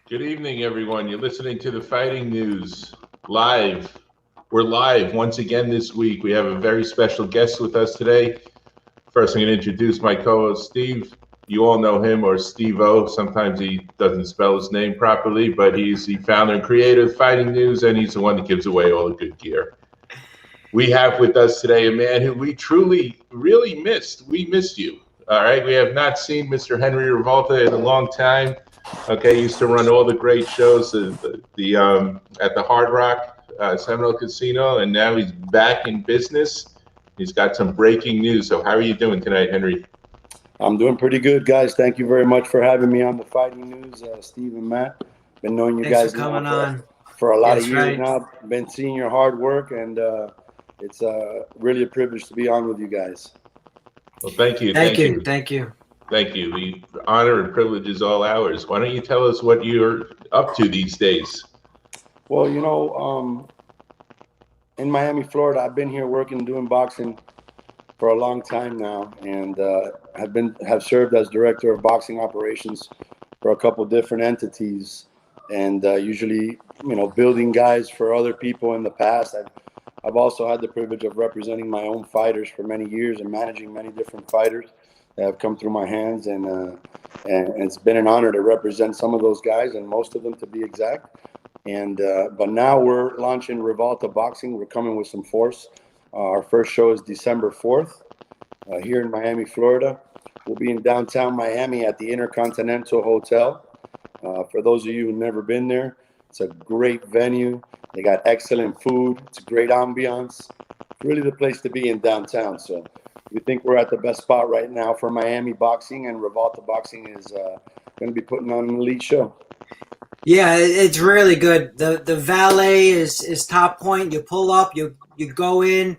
Good evening, everyone. You're listening to the Fighting News live. We're live once again this week. We have a very special guest with us today. First, I'm going to introduce my co-host, Steve. You all know him, or Steve-O. Sometimes he doesn't spell his name properly, but he's the founder and creator of Fighting News, and he's the one that gives away all the good gear. We have with us today a man who we truly, really missed. We missed you. All right. We have not seen Mr. Henry Rivalta in a long time. Okay, used to run all the great shows at the Hard Rock Seminole Casino, and now he's back in business. He's got some breaking news. So, how are you doing tonight, Henry? I'm doing pretty good, guys. Thank you very much for having me on the Fighting News, Steve and Matt. Been knowing you Thanks guys for coming on for a lot of That's years right. now. Been seeing your hard work, and it's really a privilege to be on with you guys. Well, thank you. Thank you. Thank you. Thank you. The honor and privilege is all ours. Why don't you tell us what you're up to these days? Well, in Miami, Florida, I've been here working, doing boxing for a long time now, and have served as director of boxing operations for a couple different entities, and usually, building guys for other people in the past. I've also had the privilege of representing my own fighters for many years and managing many different fighters that have come through my hands, and it's been an honor to represent some of those guys, and most of them, to be exact. And but now we're launching Rivalta Boxing. We're coming with some force. Our first show is December 4th here in Miami, Florida. We'll be in downtown Miami at the Intercontinental Hotel. For those of you who've never been there, it's a great venue. They got excellent food. It's a great ambiance. It's really the place to be in downtown. So we think we're at the best spot right now for Miami boxing, and Rivalta Boxing is going to be putting on an elite show. Yeah, it's really good. The valet is top point. You pull up, you go in.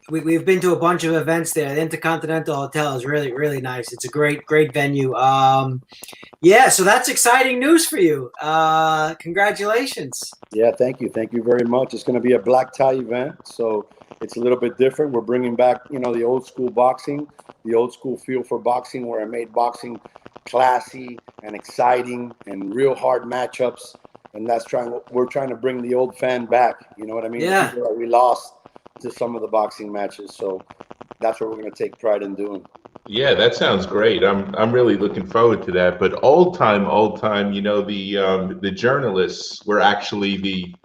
We've been to a bunch of events there. The Intercontinental Hotel is really nice. It's a great venue. Yeah, so that's exciting news for you. Congratulations. Yeah, thank you very much. It's going to be a black tie event, so it's a little bit different. We're bringing back, the old school boxing, the old school feel for boxing, where it made boxing classy and exciting and real hard matchups. And we're trying to bring the old fan back. You know what I mean? Yeah. The people that we lost to some of the boxing matches. So that's what we're going to take pride in doing. Yeah, that sounds great. I'm really looking forward to that. But old time, the journalists were actually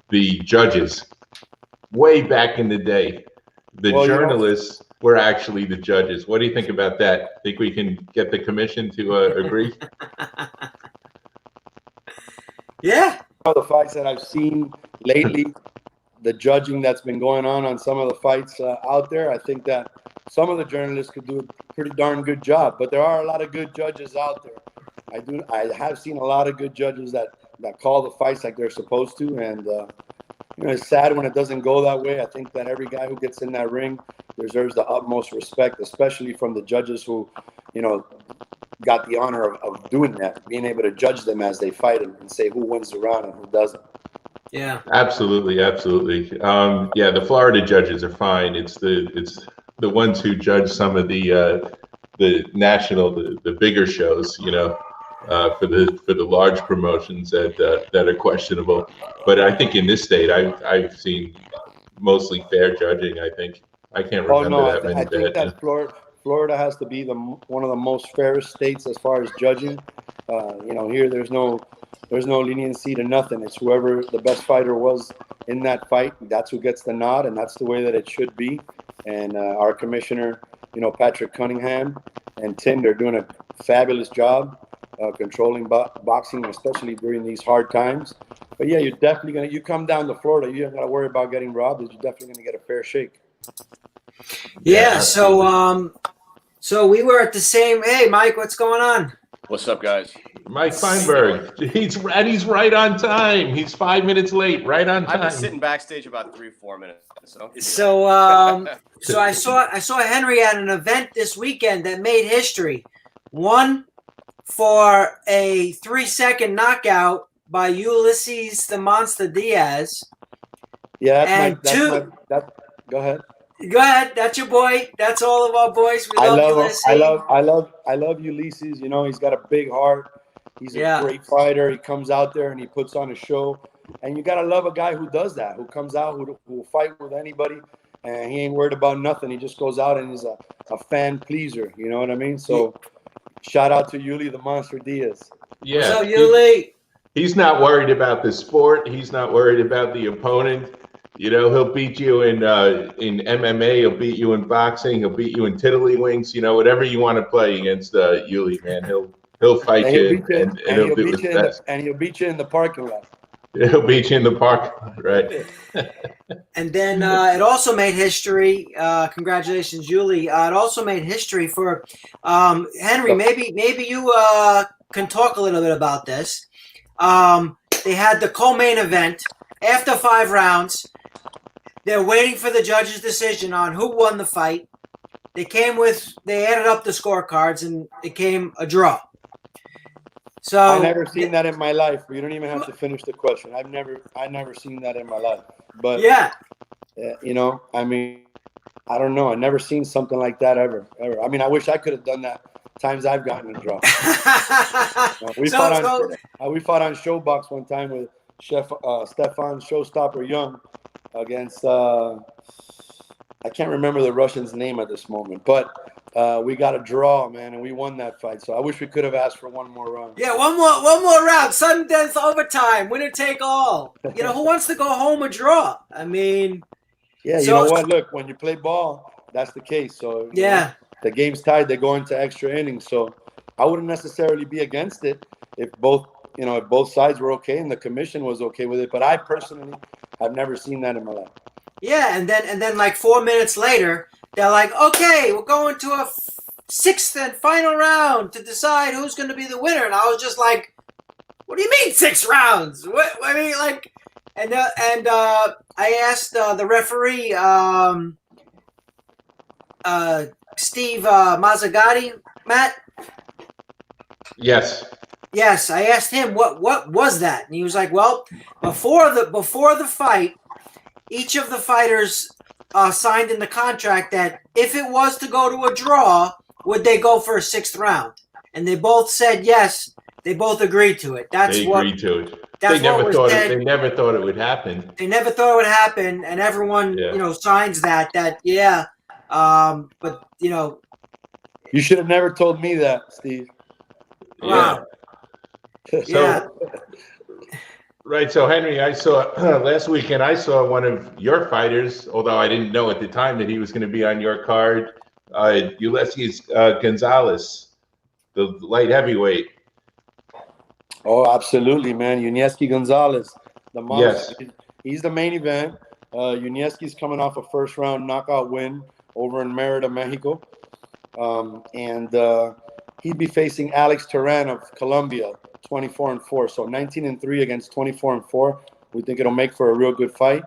the judges way back in the day. The journalists were actually the judges. What do you think about that? Think we can get the commission to agree? Yeah. The fights that I've seen lately, the judging that's been going on some of the fights out there, I think that some of the journalists could do a pretty darn good job. But there are a lot of good judges out there. I have seen a lot of good judges that call the fights like they're supposed to, and it's sad when it doesn't go that way. I think that every guy who gets in that ring deserves the utmost respect, especially from the judges who, got the honor of doing that, being able to judge them as they fight and say who wins the round and who doesn't. Yeah. Absolutely. Yeah, the Florida judges are fine. It's the ones who judge some of the national, the bigger shows, for the large promotions that are questionable. But I think in this state, I've seen mostly fair judging. I think I can't remember that many. I think that Florida has to be one of the most fairest states as far as judging. Here there's no leniency to nothing. It's whoever the best fighter was in that fight, that's who gets the nod, and that's the way that it should be. And our commissioner, Patrick Cunningham and Tim, they're doing a fabulous job controlling boxing, especially during these hard times. But yeah, you're definitely you come down to Florida, you don't got to worry about getting robbed. You're definitely going to get a fair shake. Yeah. So we were at the same. Hey, Mike, what's going on? What's up, guys? Mike Feinberg. He's right on time. He's 5 minutes late. Right on time. I've been sitting backstage about 3-4 minutes. So I saw Henry at an event this weekend that made history. One for a 3-second knockout by Ulysses the Monster Diaz. Yeah, go ahead. Go ahead. That's your boy. That's all of our boys. We love Ulysses. I love Ulysses. He's got a big heart. He's a great fighter. He comes out there and he puts on a show. And you got to love a guy who does that, who comes out, who will fight with anybody, and he ain't worried about nothing. He just goes out and he's a fan pleaser. You know what I mean? So shout out to Yuli the Monster Diaz. Yeah. What's up, Yuli? He's not worried about the sport. He's not worried about the opponent. You know, he'll beat you in MMA. He'll beat you in boxing. He'll beat you in tiddlywinks. You know, whatever you want to play against Yuli, man. He'll fight you, and he'll do his best. And he'll beat you in the parking lot. He'll beat you in the parking lot, right? And then it also made history. Congratulations, Yuli. It also made history for Henry. Maybe you can talk a little bit about this. They had the co-main event after 5 rounds. They're waiting for the judge's decision on who won the fight. They added up the scorecards, and it came a draw. So I never seen that in my life. You don't even have to finish the question. I never seen that in my life. But you know, I mean, I don't know. I never seen something like that ever. I mean, I wish I could have done that. Times I've gotten a draw. We fought on Showbox one time with Chef Stefan Showstopper Young against I can't remember the Russian's name at this moment, but we got a draw, man, and we won that fight. So I wish we could have asked for one more round. Yeah, one more round, sudden death, overtime, winner take all. You know, who wants to go home a draw? I mean, yeah, you know what? Look, when you play ball, that's the case. So you know, the game's tied. They go into extra innings. So I wouldn't necessarily be against it if both sides were okay and the commission was okay with it. But I personally have never seen that in my life. Yeah, and then like 4 minutes later, they're like, okay, we're going to a 6th and final round to decide who's going to be the winner. And I was just like, what do you mean 6 rounds? What I mean, like, and I asked the referee, Steve Mazzagatti, Matt. Yes, I asked him what was that, and he was like, "Well, before the fight, each of the fighters signed in the contract that if it was to go to a draw, would they go for a 6th round?" And they both said yes. They both agreed to it. They never thought it would happen. They never thought it would happen, and everyone signs that. But you should have never told me that, Steve. Wow. Right. So, Henry, I saw last weekend, I saw one of your fighters, although I didn't know at the time that he was going to be on your card, Ulysses Gonzalez, the light heavyweight. Oh, absolutely, man. Unesco Gonzalez, the monster. Yes. He's the main event. Unesco's coming off a first-round knockout win over in Merida, Mexico. He'd be facing Alex Turan of Colombia, 24-4. So 19-3 against 24-4. We think it'll make for a real good fight.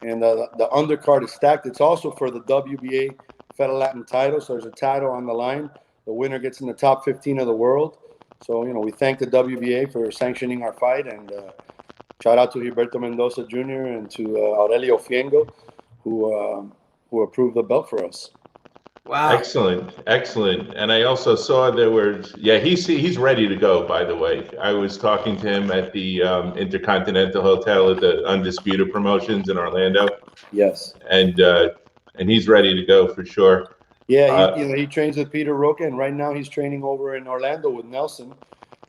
And the undercard is stacked. It's also for the WBA Fed Latin title. So there's a title on the line. The winner gets in the top 15 of the world. So, we thank the WBA for sanctioning our fight. And shout out to Gilberto Mendoza Jr. and to Aurelio Fiengo, who approved the belt for us. Wow. Excellent. And I also saw he's ready to go, by the way. I was talking to him at the Intercontinental Hotel at the Undisputed Promotions in Orlando. Yes. And he's ready to go for sure. Yeah, he trains with Peter Roca, and right now he's training over in Orlando with Nelson.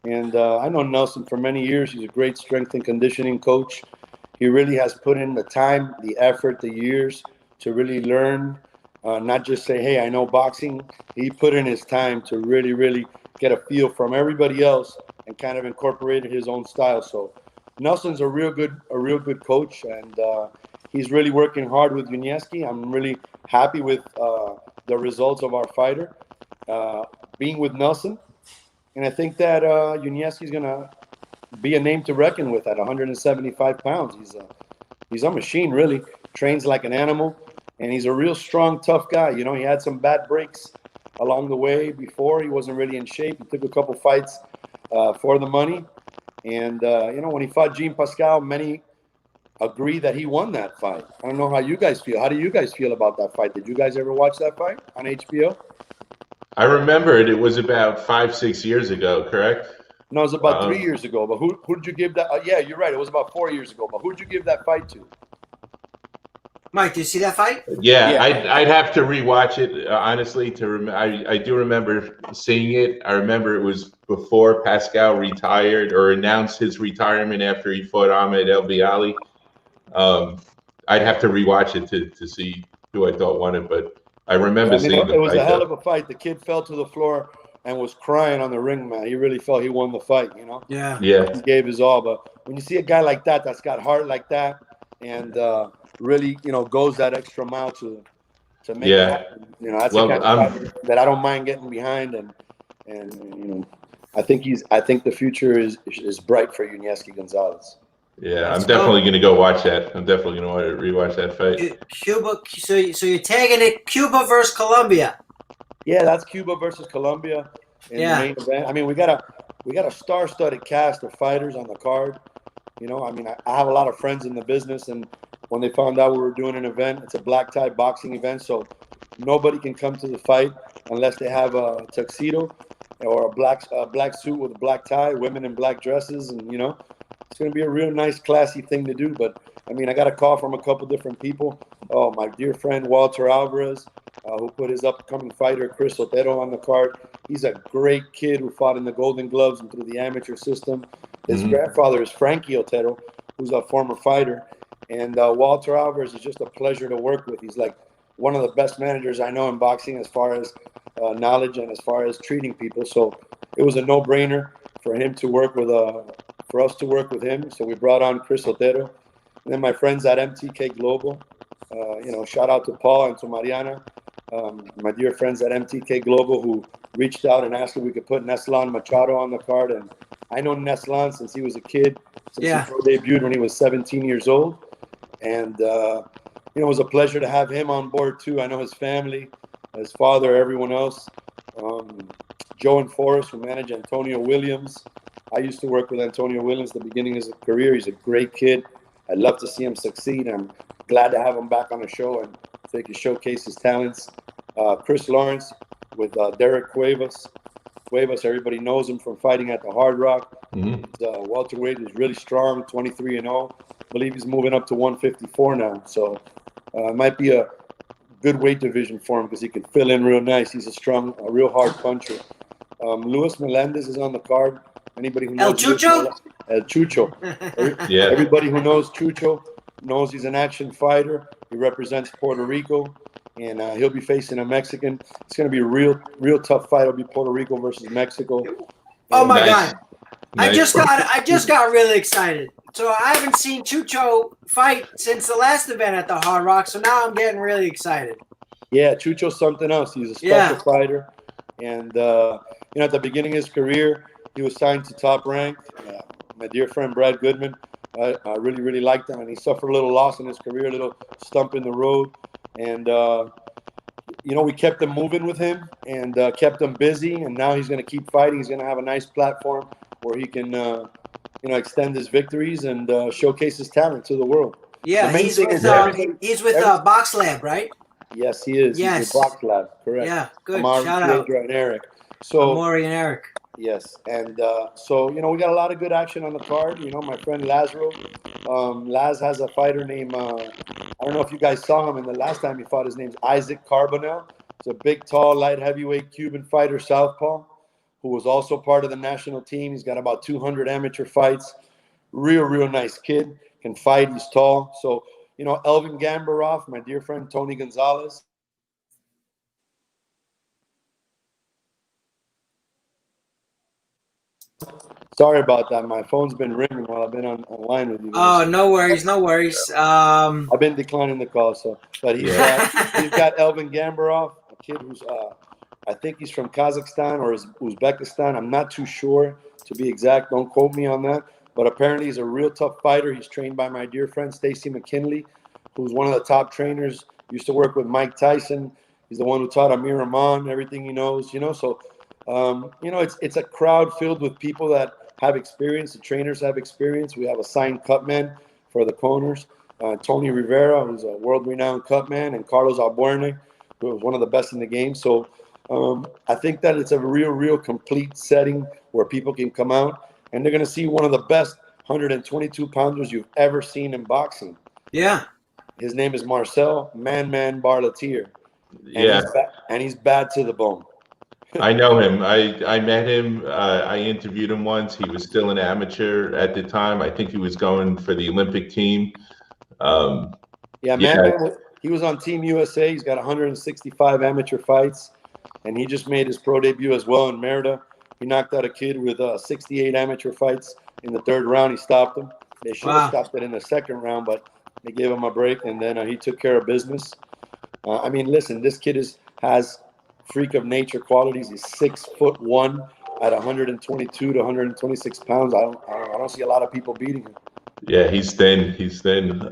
And I know Nelson for many years. He's a great strength and conditioning coach. He really has put in the time, the effort, the years to really learn. Not just say, hey, I know boxing. He put in his time to really, really get a feel from everybody else and kind of incorporated his own style. So Nelson's a real good coach, and he's really working hard with Unesco. I'm really happy with the results of our fighter being with Nelson. And I think that Unesco is going to be a name to reckon with at 175 pounds. He's a machine, really. Trains like an animal. And he's a real strong, tough guy. He had some bad breaks along the way before. He wasn't really in shape. He took a couple fights for the money. And, when he fought Jean Pascal, many agree that he won that fight. I don't know how you guys feel. How do you guys feel about that fight? Did you guys ever watch that fight on HBO? I remember it. It was about 5-6 years ago, correct? No, it was about 3 years ago. But who did you give that? Yeah, you're right. It was about 4 years ago. But who did you give that fight to? Mike, did you see that fight? Yeah, I'd have to rewatch it honestly I do remember seeing it. I remember it was before Pascal retired or announced his retirement after he fought Ahmed El Biali. I'd have to rewatch it to see who I thought won it, but I remember seeing the it was fight. a hell of a fight. The kid fell to the floor and was crying on the ring, man. He really felt he won the fight, you know? Yeah. Yeah. He gave his all. But when you see a guy like that, that's got heart like that, and really, goes that extra mile to make it happen. That's the kind of fighter that I don't mind getting behind, and I think the future is bright for Unesco Gonzalez. Yeah, I'm definitely going to go watch that. I'm definitely going to rewatch that fight. Cuba. So you're tagging it Cuba versus Colombia. Yeah, that's Cuba versus Colombia in the main event. I mean, we got a star-studded cast of fighters on the card. I have a lot of friends in the business, and when they found out we were doing an event, it's a black tie boxing event, so nobody can come to the fight unless they have a tuxedo or a black suit with a black tie, women in black dresses, and it's going to be a real nice, classy thing to do. But I got a call from a couple different people. Oh, my dear friend Walter Alvarez, who put his upcoming fighter Chris Otero on the card. He's a great kid who fought in the Golden Gloves and through the amateur system. His grandfather is Frankie Otero, who's a former fighter. And Walter Alvarez is just a pleasure to work with. He's like one of the best managers I know in boxing as far as knowledge and as far as treating people. So it was a no-brainer for him to work with for us to work with him. So we brought on Chris Otero. And then my friends at MTK Global, shout out to Paul and to Mariana, my dear friends at MTK Global, who reached out and asked if we could put Neslan Machado on the card. And I know Neslan since he was a kid, since he debuted when he was 17 years old. And, it was a pleasure to have him on board, too. I know his family, his father, everyone else. Joe and Forrest, who manage Antonio Williams. I used to work with Antonio Williams at the beginning of his career. He's a great kid. I'd love to see him succeed. I'm glad to have him back on the show and so he can showcase his talents. Chris Lawrence with Derek Cuevas. Cuevas, everybody knows him from fighting at the Hard Rock. He's welterweight. He's really strong, 23-0. I believe he's moving up to 154 now. So it might be a good weight division for him because he can fill in real nice. He's a real hard puncher. Luis Melendez is on the card. Anybody who knows El Chucho? El Chucho. Everybody who knows Chucho knows he's an action fighter. He represents Puerto Rico, and he'll be facing a Mexican. It's going to be a real tough fight. It'll be Puerto Rico versus Mexico. Oh my God! I just got really excited. So I haven't seen Chucho fight since the last event at the Hard Rock. So now I'm getting really excited. Yeah, Chucho's something else. He's a special fighter, and at the beginning of his career, he was signed to Top Rank. My dear friend Brad Goodman, I really, really liked him, and he suffered a little loss in his career, a little stump in the road. And, we kept him moving with him and kept him busy, and now he's going to keep fighting. He's going to have a nice platform where he can, extend his victories and showcase his talent to the world. Yeah, he's with Box Lab, right? Yes, he is. Yes. He's with Box Lab, correct. Yeah, good. Amari, Shout out. Piedra, and Eric. So, Amari and Eric. Yes, and we got a lot of good action on the card. My friend Lazaro, Laz has a fighter named, I don't know if you guys saw him, and the last time he fought, his name's Isaac Carbonell. He's a big, tall, light heavyweight Cuban fighter, southpaw, who was also part of the national team. He's got about 200 amateur fights. Real nice kid, can fight, he's tall. So, Elvin Gambarov, my dear friend Tony Gonzalez. Sorry about that. My phone's been ringing while I've been online with you. Oh, no worries. I've been declining the call, but he's got Elvin Gambarov, a kid who's I think he's from Kazakhstan or Uzbekistan. I'm not too sure to be exact. Don't quote me on that. But apparently he's a real tough fighter. He's trained by my dear friend Stacy McKinley, who's one of the top trainers. Used to work with Mike Tyson. He's the one who taught Amir Rahman everything he knows. So. It's a crowd filled with people that have experience. The trainers have experience. We have a signed cutman for the corners. Tony Rivera, who's a world-renowned cutman, and Carlos Albuerne, who was one of the best in the game. So I think that it's a real complete setting where people can come out and they're going to see one of the best 122 pounders you've ever seen in boxing. Yeah. His name is Marcel Man Barletier. Yeah, And he's bad to the bone. I know him. I met him. I interviewed him once. He was still an amateur at the time. I think he was going for the Olympic team. Yeah, Man, he was on Team USA. He's got 165 amateur fights, and he just made his pro debut as well in Merida. He knocked out a kid with 68 amateur fights in the third round. He stopped him. They should have stopped it in the second round, but they gave him a break, and then he took care of business. I mean, listen, this kid has freak of nature qualities. He's 6'1" at 122 to 126 pounds. I don't see a lot of people beating him. Yeah, he's thin. He's thin.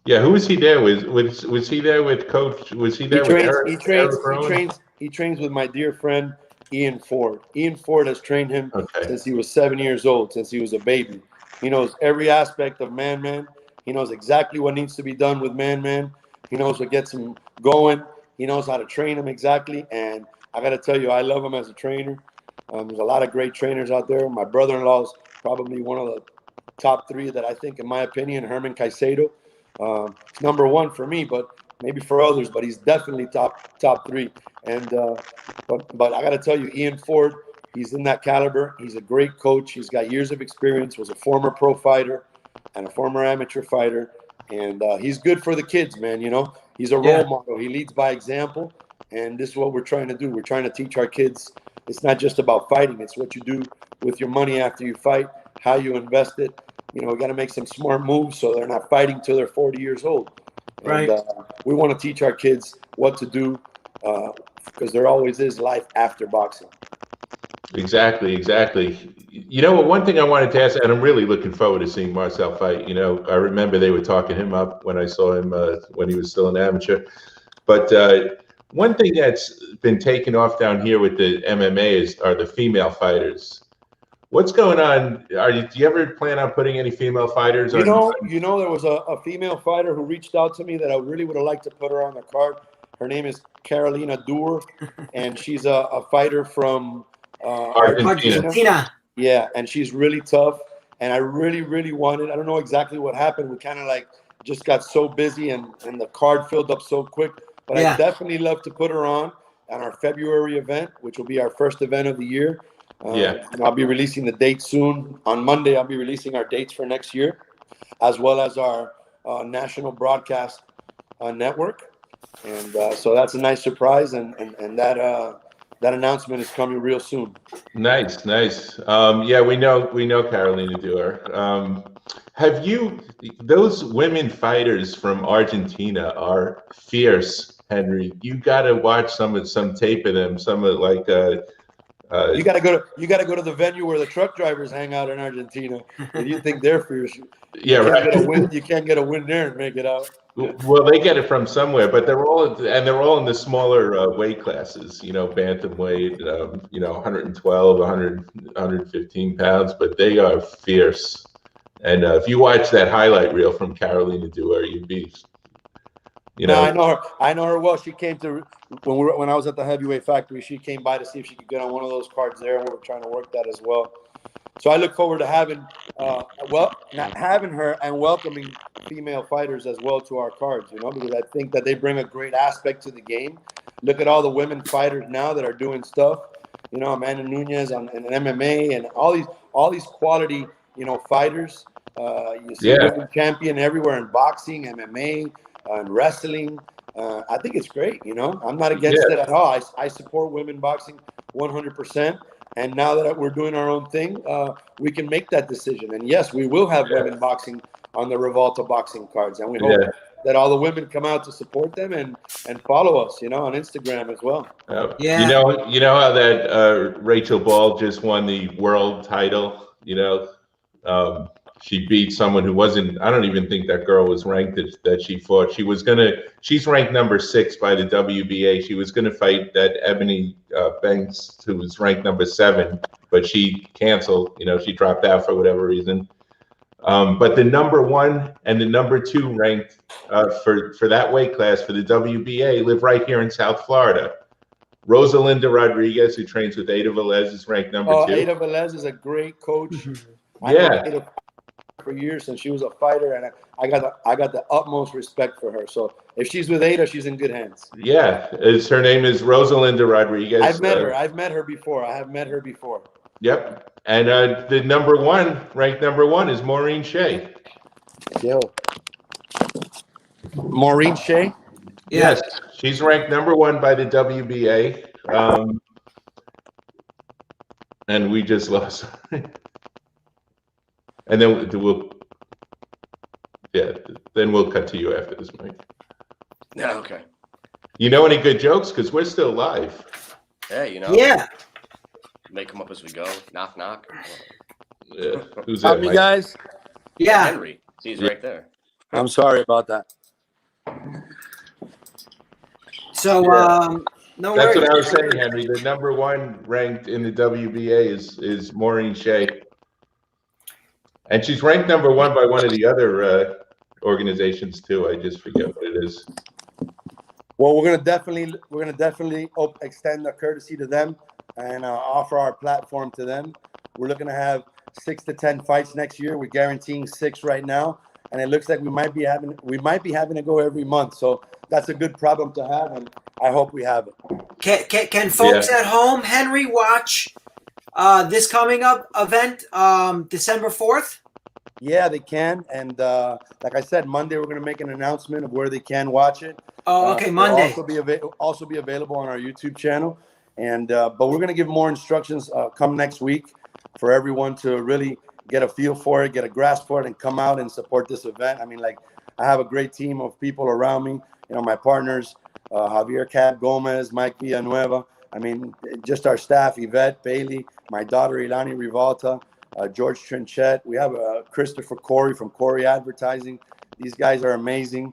Yeah, who was he there with? Was he there with Coach? Was he there with Eric? He trains with my dear friend Ian Ford. Ian Ford has trained him since he was 7 years old, since he was a baby. He knows every aspect of Man. He knows exactly what needs to be done with Man. He knows what gets him going. He knows how to train him exactly. And I got to tell you, I love him as a trainer. There's a lot of great trainers out there. My brother-in-law is probably one of the top three that I think, in my opinion, Herman Caicedo. He's number one for me, but maybe for others, but he's definitely top three. And but I got to tell you, Ian Ford, he's in that caliber. He's a great coach. He's got years of experience, was a former pro fighter and a former amateur fighter. And he's good for the kids, man. You know, he's a role model. He leads by example. And this is what we're trying to do. We're trying to teach our kids. It's not just about fighting. It's what you do with your money after you fight, how you invest it. You know, we got to make some smart moves so they're not fighting till they're 40 years old. And, right. We want to teach our kids what to do because there always is life after boxing. Exactly. You know what? One thing I wanted to ask, and I'm really looking forward to seeing Marcel fight. You know, I remember they were talking him up when I saw him when he was still an amateur. But one thing that's been taken off down here with the MMA are the female fighters. What's going on? Do you ever plan on putting any female fighters on? You know, there was a female fighter who reached out to me that I really would have liked to put her on the card. Her name is Carolina Dewar, and she's a fighter from Argentina. Yeah, and she's really tough. And I really wanted, I don't know exactly what happened. We kind of like just got so busy and the card filled up so quick. But I definitely love to put her on our February event, which will be our first event of the year. I'll be releasing the date soon. On Monday, I'll be releasing our dates for next year, as well as our national broadcast network. And so that's a nice surprise, and that announcement is coming real soon. Nice. Yeah, we know Carolina Dewar. Have you? Those women fighters from Argentina are fierce, Henry. You got to watch some tape of them. Some of like. You got to go to the venue where the truck drivers hang out in Argentina, and you think they're fierce. You can't get a win there and make it out. Well, they get it from somewhere, but they're all in the smaller weight classes. You know, bantamweight. 112, 115 pounds, but they are fierce. And if you watch that highlight reel from Carolina Dewar, you'd be. I know her well. She came to when I was at the heavyweight factory. She came by to see if she could get on one of those cards there. We were trying to work that as well. So I look forward to having her and welcoming female fighters as well to our cards. You know, because I think that they bring a great aspect to the game. Look at all the women fighters now that are doing stuff. You know, Amanda Nunes in MMA and all these quality fighters. You see women champion everywhere in boxing, MMA. And wrestling, I think it's great. You know, I'm not against it at all. I support women boxing 100%. And now that we're doing our own thing, we can make that decision. And yes, we will have women boxing on the Rivalta boxing cards, and we hope that all the women come out to support them and follow us. You know, on Instagram as well. You know how that Rachel Ball just won the world title. You know. She beat someone who wasn't. I don't even think that girl was ranked that she fought. She's ranked number 6 by the WBA. She was gonna fight that Ebony Banks, who was ranked number 7, but she canceled. You know, she dropped out for whatever reason. But the number 1 and the number 2 ranked for that weight class for the WBA live right here in South Florida. Rosalinda Rodriguez, who trains with Ada Velez, is ranked number 2. Ada Velez is a great coach. I Yeah. know Ada for years since she was a fighter, and I got the utmost respect for her. So if she's with Ada, she's in good hands. Yeah, her name is Rosalinda Rodriguez. I've met her. I've met her before. I have met her before. Yep. And the ranked number one is Maureen Shea. Yo. Maureen Shea? Yeah. Yes, she's ranked number 1 by the WBA. And we just lost. And then we'll cut to you after this, Mike. Yeah, okay. You know any good jokes? Because we're still live. Yeah, you know. Yeah. Make them up as we go. Knock, knock. Yeah. Who's How that, you Mike? guys? Yeah. Henry. See, he's right there. I'm sorry about that. So, no That's worries. what I was saying, Henry. The number 1 ranked in the WBA is Maureen Shea. And she's ranked number 1 by one of the other organizations too. I just forget what it is. Well, we're gonna definitely extend a courtesy to them and offer our platform to them. We're looking to have 6 to 10 fights next year. We're guaranteeing 6 right now, and it looks like we might be having to go every month. So that's a good problem to have, and I hope we have it. Can folks at home, Henry, watch this coming up event December 4th? Yeah, they can, and like I said, Monday we're gonna make an announcement of where they can watch it. Oh, okay, Monday. Also be available on our YouTube channel, and but we're gonna give more instructions come next week for everyone to really get a feel for it, get a grasp for it, and come out and support this event. I mean, like, I have a great team of people around me. You know, my partners, Javier Cat Gomez, Mike Villanueva. I mean, just our staff, Yvette, Bailey, my daughter, Ilani Rivalta, George Trinchette. We have Christopher Corey from Corey Advertising. These guys are amazing.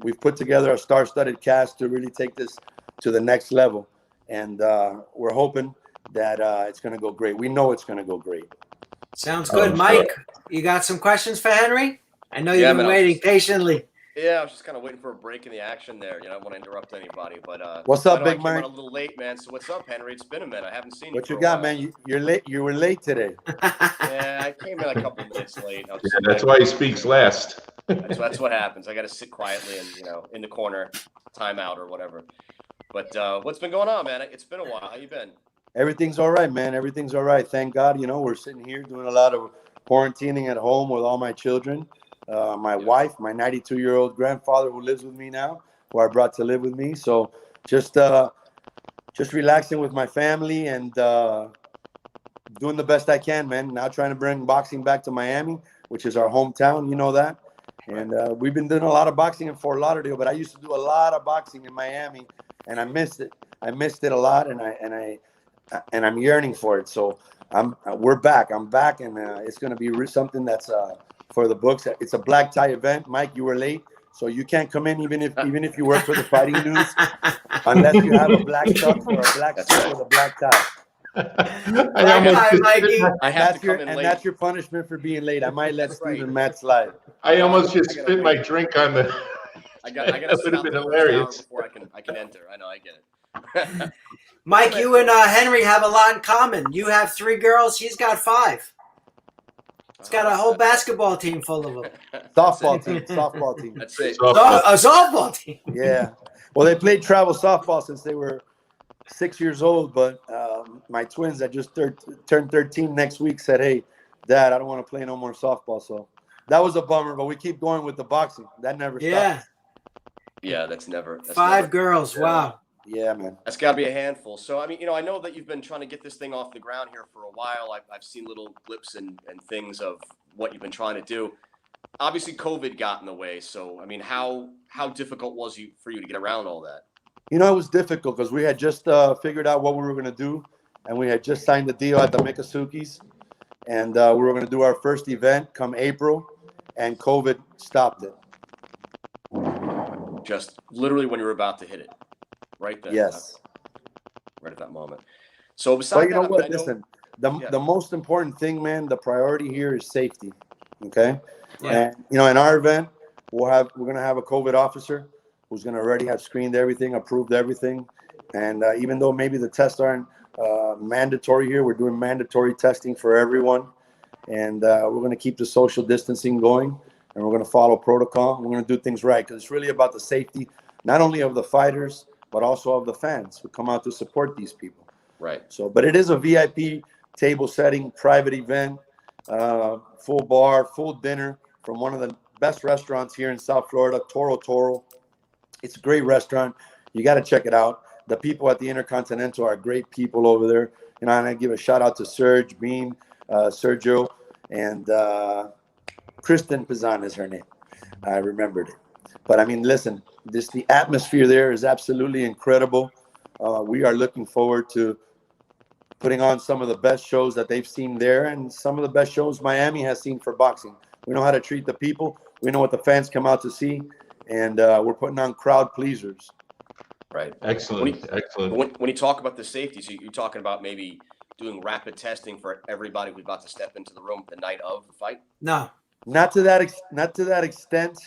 We've put together a star-studded cast to really take this to the next level. And we're hoping that it's going to go great. We know it's going to go great. Sounds good. Mike, you got some questions for Henry? I know you've been waiting patiently. Yeah, I was just kind of waiting for a break in the action there. You know, I don't want to interrupt anybody, but what's up, Big Mike? Mike? A little late, man. So what's up, Henry? It's been a minute. I haven't seen you. What you got, man? You're late. You were late today. Yeah, I came in a couple minutes late. That's why he speaks last. That's what happens. I got to sit quietly and in the corner, timeout or whatever. But what's been going on, man? It's been a while. How you been? Everything's all right, man. Everything's all right. Thank God. You know, we're sitting here doing a lot of quarantining at home with all my children. My wife, my 92-year-old grandfather who lives with me now, who I brought to live with me. So just relaxing with my family and doing the best I can, man. Now trying to bring boxing back to Miami, which is our hometown. You know that. And we've been doing a lot of boxing in Fort Lauderdale, but I used to do a lot of boxing in Miami, and I missed it. I missed it a lot, and I'm yearning for it. So we're back. I'm back, and it's going to be something that's for the books. It's a black tie event. Mike, you were late, so you can't come in even if you work for the Fighting News, unless you have a black tux or a black suit with a black tie. That's your punishment for being late. I might let Stephen Matt slide. I almost just spit my drink on the. I got to sit out the hilarious before I can enter. I know, I get it. Mike, you and Henry have a lot in common. You have 3 girls. He's got 5. He's got a whole basketball team full of them. Softball team. That's it. A softball team. Yeah. Well, they played travel softball since they were 6 years old, but my twins that just turned 13 next week said, "Hey, Dad, I don't want to play no more softball." So that was a bummer, but we keep going with the boxing. That never stops. Yeah, that's never. 5 girls. Wow. Yeah, man. That's got to be a handful. So, I mean, I know that you've been trying to get this thing off the ground here for a while. I've seen little clips and things of what you've been trying to do. Obviously, COVID got in the way. So, I mean, how difficult was it for you to get around all that? You know, it was difficult because we had just figured out what we were going to do, and we had just signed the deal at the Mikasukis, and we were going to do our first event come April, and COVID stopped it. Just literally when you were about to hit it. Right then. Yes. Right at that moment. So besides you know what? Listen, the most important thing, man, the priority here is safety. Okay. Yeah. And in our event, we're gonna have a COVID officer who's gonna already have screened everything, approved everything, And even though maybe the tests aren't mandatory here, we're doing mandatory testing for everyone. And we're going to keep the social distancing going, and we're going to follow protocol. We're going to do things right, because it's really about the safety, not only of the fighters, but also of the fans who come out to support these people. Right. So, but it is a VIP table setting, private event, full bar, full dinner from one of the best restaurants here in South Florida, Toro. It's a great restaurant. You got to check it out. The people at the Intercontinental are great people over there. And I give a shout out to Serge, Bean, Sergio, and Kristen Pizan is her name. I remembered it. But I mean, listen, the atmosphere there is absolutely incredible. We are looking forward to putting on some of the best shows that they've seen there, and some of the best shows Miami has seen for boxing. We know how to treat the people. We know what the fans come out to see, and we're putting on crowd pleasers. Right. Excellent. Excellent. When you talk about the safety, so you're talking about maybe doing rapid testing for everybody who's about to step into the room the night of the fight? No. Not to that extent,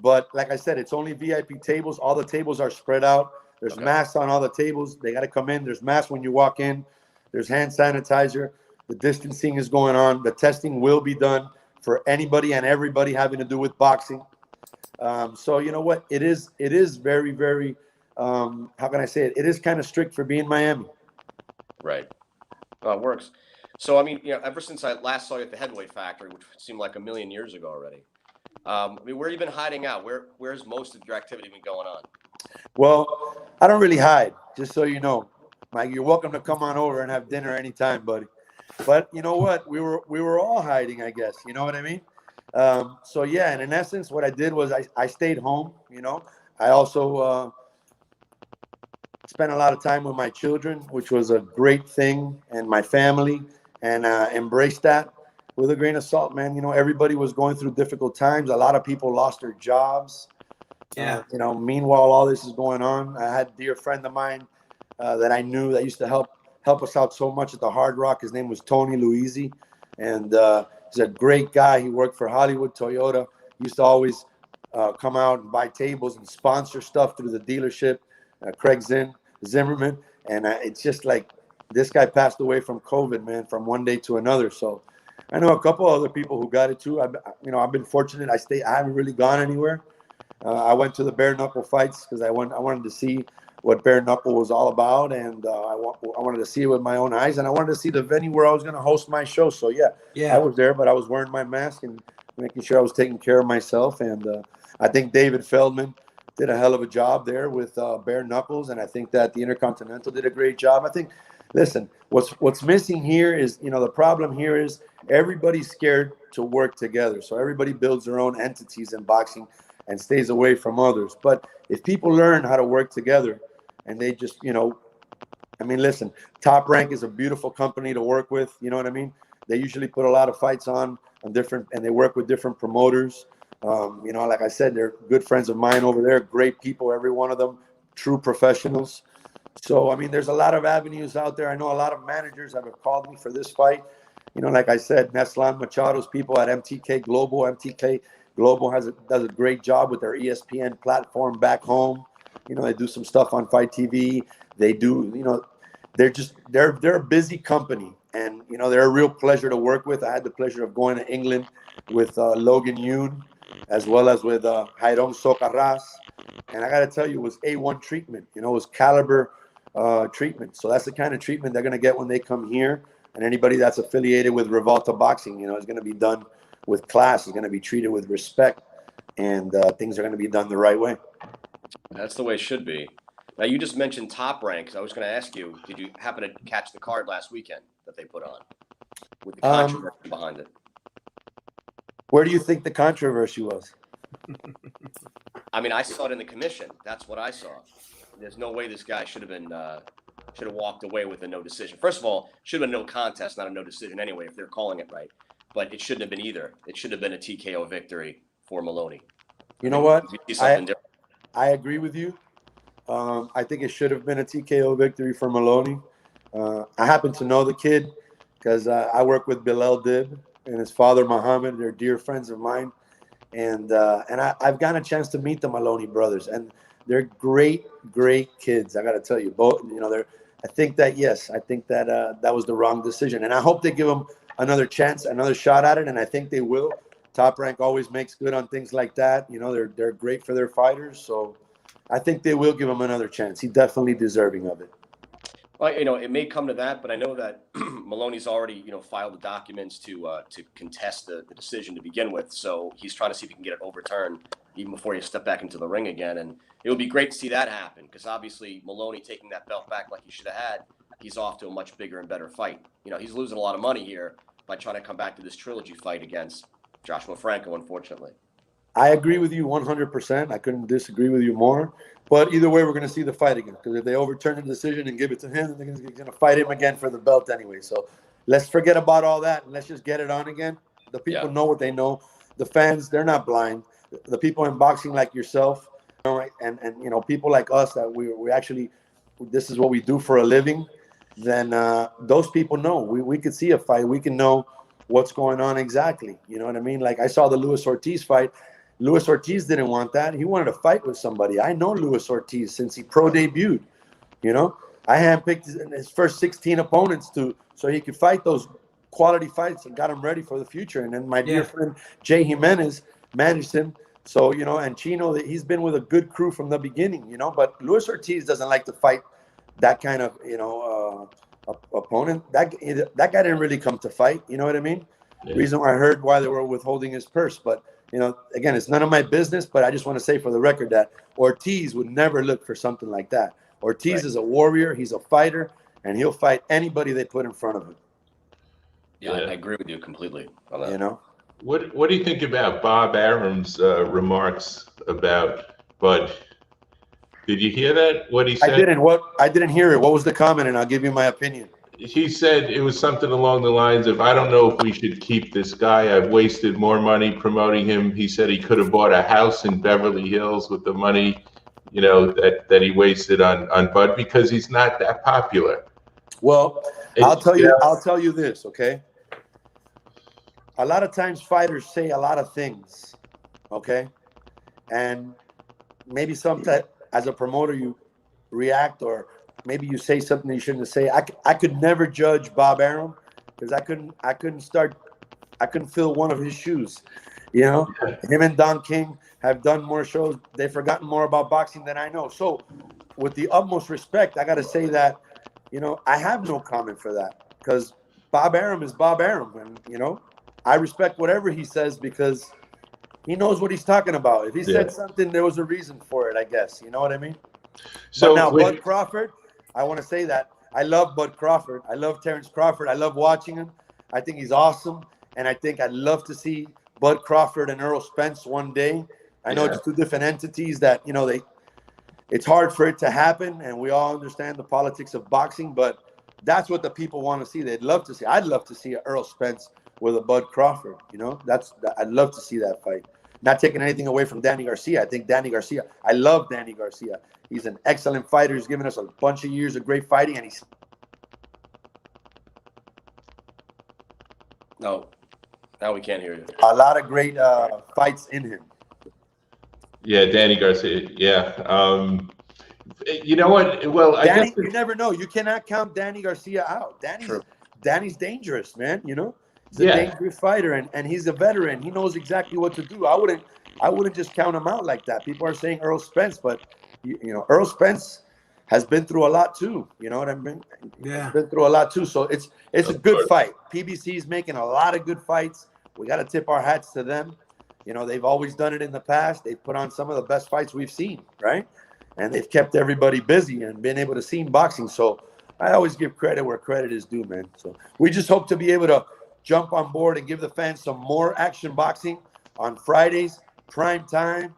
but like I said, it's only VIP tables. All the tables are spread out. There's masks on all the tables. They got to come in. There's masks when you walk in. There's hand sanitizer. The distancing is going on. The testing will be done for anybody and everybody having to do with boxing. So you know what? It is very, very, how can I say it? It is kind of strict for being Miami. Right. It works. So, I mean, ever since I last saw you at the Heavyweight Factory, which seemed like a million years ago already, I mean, where have you been hiding out? Where's most of your activity been going on? Well, I don't really hide, just so you know. Mike, you're welcome to come on over and have dinner anytime, buddy. But you know what? We were all hiding, I guess. You know what I mean? So yeah, and in essence, what I did was I stayed home. I also spent a lot of time with my children, which was a great thing, and my family, and embraced that with a grain of salt, man. Everybody was going through difficult times. A lot of people lost their jobs. Yeah. Meanwhile, all this is going on. I had a dear friend of mine that I knew that used to help us out so much at the Hard Rock. His name was Tony Luisi, and he's a great guy. He worked for Hollywood Toyota. He used to always come out and buy tables and sponsor stuff through the dealership. Craig Zimmerman, and it's just like this guy passed away from COVID, man, from one day to another. So I know a couple other people who got it too. I've been fortunate. I haven't really gone anywhere. I went to the bare knuckle fights because I wanted to see what bare knuckle was all about, and I wanted to see it with my own eyes, and I wanted to see the venue where I was going to host my show. So yeah, I was there, but I was wearing my mask and making sure I was taking care of myself. And I think David Feldman did a hell of a job there with bare knuckles, and I think that the Intercontinental did a great job. I think, listen, what's missing here is, the problem here is everybody's scared to work together. So everybody builds their own entities in boxing and stays away from others. But if people learn how to work together and they just, listen, Top Rank is a beautiful company to work with. You know what I mean? They usually put a lot of fights on different, and they work with different promoters. Like I said, they're good friends of mine over there, great people, every one of them, true professionals. So, there's a lot of avenues out there. I know a lot of managers have called me for this fight. Like I said, Neslan Machado's people at MTK Global. MTK Global does a great job with their ESPN platform back home. They do some stuff on Fight TV. They do, they're a busy company, and, they're a real pleasure to work with. I had the pleasure of going to England with Logan Yoon, as well as with Jairon Socarras. And I got to tell you, it was A1 treatment. It was caliber treatment. So that's the kind of treatment they're going to get when they come here. And anybody that's affiliated with Rivalta Boxing, is going to be done with class, is going to be treated with respect, and things are going to be done the right way. That's the way it should be. Now, you just mentioned Top Rank. I was going to ask you, did you happen to catch the card last weekend that they put on with the controversy behind it? Where do you think the controversy was? I saw it in the commission. That's what I saw. There's no way this guy should have walked away with a no decision. First of all, should have been no contest, not a no decision anyway, if they're calling it right. But it shouldn't have been either. It should have been a TKO victory for Maloney. You know what? I agree with you. I think it should have been a TKO victory for Maloney. I happen to know the kid because I work with Bilal Dib and his father, Muhammad. They're dear friends of mine. And I've gotten a chance to meet the Maloney brothers. And They're great kids. I got to tell you, both. I think that that was the wrong decision, and I hope they give them another chance, another shot at it, and I think they will. Top Rank always makes good on things like that. They're great for their fighters, so I think they will give him another chance. He's definitely deserving of it. Well, it may come to that, but I know that Maloney's already, filed the documents to contest the decision to begin with. So he's trying to see if he can get it overturned even before he step back into the ring again. And it would be great to see that happen because obviously Maloney taking that belt back like he should have had, he's off to a much bigger and better fight. He's losing a lot of money here by trying to come back to this trilogy fight against Joshua Franco, unfortunately. I agree with you 100%. I couldn't disagree with you more. But either way, we're going to see the fight again. Because if they overturn the decision and give it to him, they're going to fight him again for the belt anyway. So let's forget about all that and let's just get it on again. The people know what they know. The fans, they're not blind. The people in boxing like yourself, and people like us that we actually, this is what we do for a living, then those people know. We could see a fight. We can know what's going on exactly. You know what I mean? Like I saw the Luis Ortiz fight. Luis Ortiz didn't want that. He wanted to fight with somebody. I know Luis Ortiz since he pro debuted. I handpicked his first 16 opponents so he could fight those quality fights and got him ready for the future. And then my dear friend Jay Jimenez managed him. So, and Chino, he's been with a good crew from the beginning, but Luis Ortiz doesn't like to fight that kind of, opponent. That guy didn't really come to fight. You know what I mean? Yeah. Reason why I heard why they were withholding his purse, but again, it's none of my business, but I just want to say for the record that Ortiz would never look for something like that. Ortiz is a warrior. He's a fighter, and he'll fight anybody they put in front of him. Yeah, I agree with you completely on that. What do you think about Bob Arum's remarks about Bud? Did you hear that? What he said? I didn't hear it. What was the comment? And I'll give you my opinion. He said it was something along the lines of, I don't know if we should keep this guy. I've wasted more money promoting him. He said he could have bought a house in Beverly Hills with the money, that he wasted on Bud because he's not that popular. Well, I'll tell you this, okay? A lot of times fighters say a lot of things, okay? And maybe sometimes as a promoter you react or maybe you say something you shouldn't say. I could never judge Bob Arum because I couldn't fill one of his shoes. Him and Don King have done more shows. They've forgotten more about boxing than I know. So with the utmost respect, I got to say that, I have no comment for that because Bob Arum is Bob Arum. And, I respect whatever he says because he knows what he's talking about. If he said something, there was a reason for it, I guess. You know what I mean? So now Bud Crawford, I want to say that I love Bud Crawford. I love Terrence Crawford. I love watching him. I think he's awesome. And I think I'd love to see Bud Crawford and Errol Spence one day. I know it's two different entities that, it's hard for it to happen. And we all understand the politics of boxing, but that's what the people want to see. They'd love to see. I'd love to see Errol Spence with a Bud Crawford. I'd love to see that fight. Not taking anything away from Danny Garcia. I love Danny Garcia. He's an excellent fighter. He's given us a bunch of years of great fighting, and he's no. Now we can't hear you. A lot of great fights in him. Yeah, Danny Garcia. Yeah. You know what? Well, I guess you never know. You cannot count Danny Garcia out. Danny's dangerous, man. He's a dangerous fighter, and he's a veteran. He knows exactly what to do. I wouldn't just count him out like that. People are saying Errol Spence, but Errol Spence has been through a lot too. You know what I mean? Yeah, he's been through a lot too. So it's a good fight. PBC is making a lot of good fights. We got to tip our hats to them. They've always done it in the past. They've put on some of the best fights we've seen, right? And they've kept everybody busy and been able to see boxing. So I always give credit where credit is due, man. So we just hope to be able to jump on board and give the fans some more action boxing on Fridays, prime time,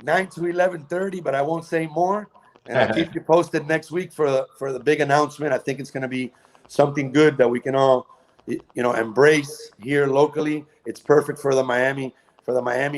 9 to 11:30, but I won't say more. And I'll keep you posted next week for the big announcement. I think it's going to be something good that we can all, embrace here locally. It's perfect for the Miami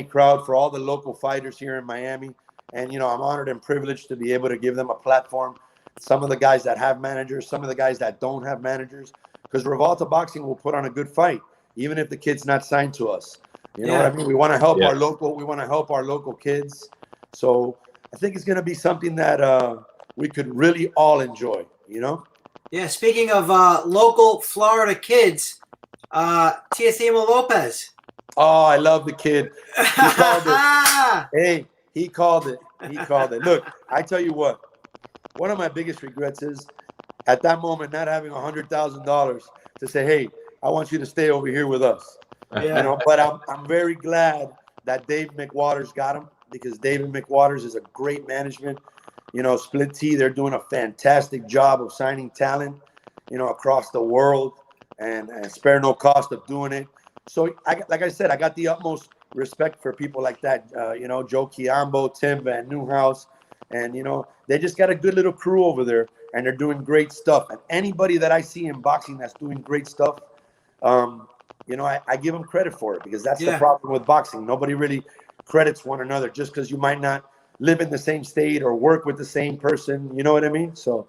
crowd, for all the local fighters here in Miami. And, I'm honored and privileged to be able to give them a platform. Some of the guys that have managers, some of the guys that don't have managers. Because Rivalta Boxing will put on a good fight, even if the kid's not signed to us. You know what I mean? We want to help our local. We want to help our local kids. So I think it's going to be something that we could really all enjoy, you know? Yeah, speaking of local Florida kids, Teofimo Lopez. Oh, I love the kid. He called it. Hey, he called it. He called it. Look, I tell you what, one of my biggest regrets is at that moment not having $100,000 to say, hey, I want you to stay over here with us. Yeah. You know, but I'm very glad that Dave McWaters got him, because David McWaters is a great management. You know, Split T, they're doing a fantastic job of signing talent, you know, across the world, and spare no cost of doing it. So, like I said, I got the utmost respect for people like that. You know, Joe Chiambo, Tim Van Nieuwhouse, and, you know, they just got a good little crew over there, and they're doing great stuff. And anybody that I see in boxing that's doing great stuff, you know, I give them credit for it, because that's the problem with boxing. Nobody really credits one another just because you might not live in the same state or work with the same person. You know what I mean? So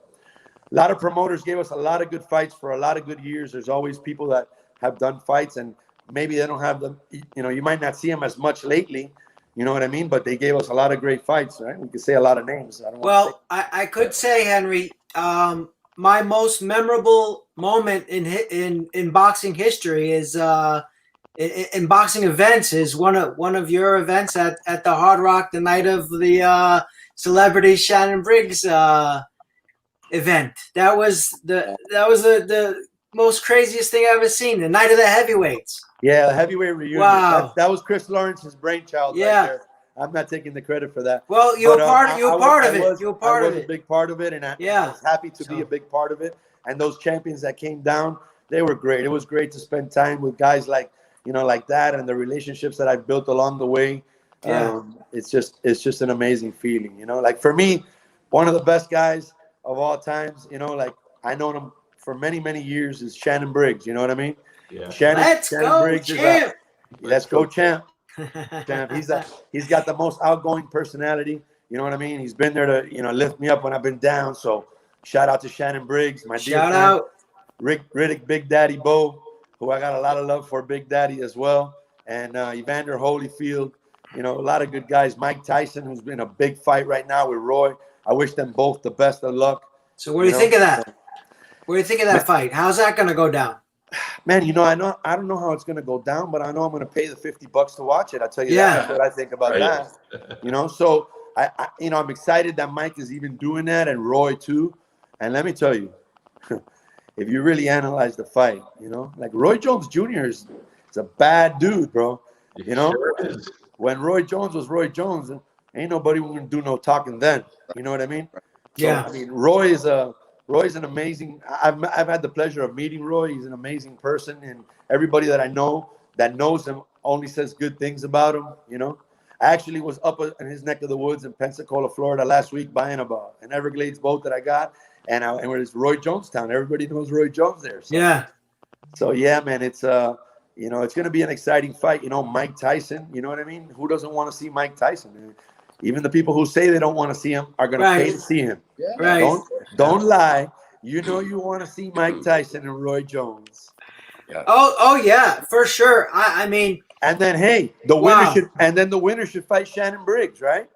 a lot of promoters gave us a lot of good fights for a lot of good years. There's always people that have done fights, and maybe they don't have them. You know, you might not see them as much lately. You know what I mean? But they gave us a lot of great fights, right? We could say a lot of names. I could say, Henry, my most memorable moment in boxing history is in boxing events is one of your events at the Hard Rock, the night of the celebrity Shannon Briggs event. That was the most craziest thing I've ever seen. The night of the heavyweights. Yeah, the heavyweight reunion. Wow. That was Chris Lawrence's brainchild right there. I'm not taking the credit for that. Well, you were part of it. You were part of it. I was a big part of it, and I was happy to be a big part of it. And those champions that came down, they were great. It was great to spend time with guys like, you know, like that, and the relationships that I've built along the way. It's just an amazing feeling, you know. Like, for me, one of the best guys of all times, you know, like, I known him for many, many years, is Shannon Briggs. You know what I mean? Yeah. Let's go, Briggs champ. Let's go, champ. Champ. He's got the most outgoing personality. You know what I mean? He's been there to, you know, lift me up when I've been down. So shout out to Shannon Briggs, my dear friend. Shout out Rick Riddick, Big Daddy Bo, who I got a lot of love for, Big Daddy as well, and Evander Holyfield. You know, a lot of good guys. Mike Tyson, who's been a big fight right now with Roy. I wish them both the best of luck. So what do you think of that? What do you think of that fight? How's that going to go down? Man, you know, I don't know how it's going to go down, but I know I'm going to pay the $50 to watch it. I tell you that's what I think about that. You know, so I'm excited that Mike is even doing that, and Roy too. And let me tell you, if you really analyze the fight, you know, like, Roy Jones Jr. is a bad dude, bro. You know, when Roy Jones was Roy Jones, ain't nobody going to do no talking then. You know what I mean? Yeah. So, I mean, Roy's an amazing. I've had the pleasure of meeting Roy. He's an amazing person, and everybody that I know that knows him only says good things about him. You know, I actually was up in his neck of the woods in Pensacola, Florida last week, buying an Everglades boat that I got, and it was Roy Jonestown. Everybody knows Roy Jones there. So, So yeah, man, it's you know, it's gonna be an exciting fight. You know, Mike Tyson. You know what I mean? Who doesn't want to see Mike Tyson? Man? Even the people who say they don't want to see him are going to pay to see him. Yeah. Right. Don't lie. You know you want to see Mike Tyson and Roy Jones. Yeah. Oh yeah, for sure. I mean. And then the winner should fight Shannon Briggs, right?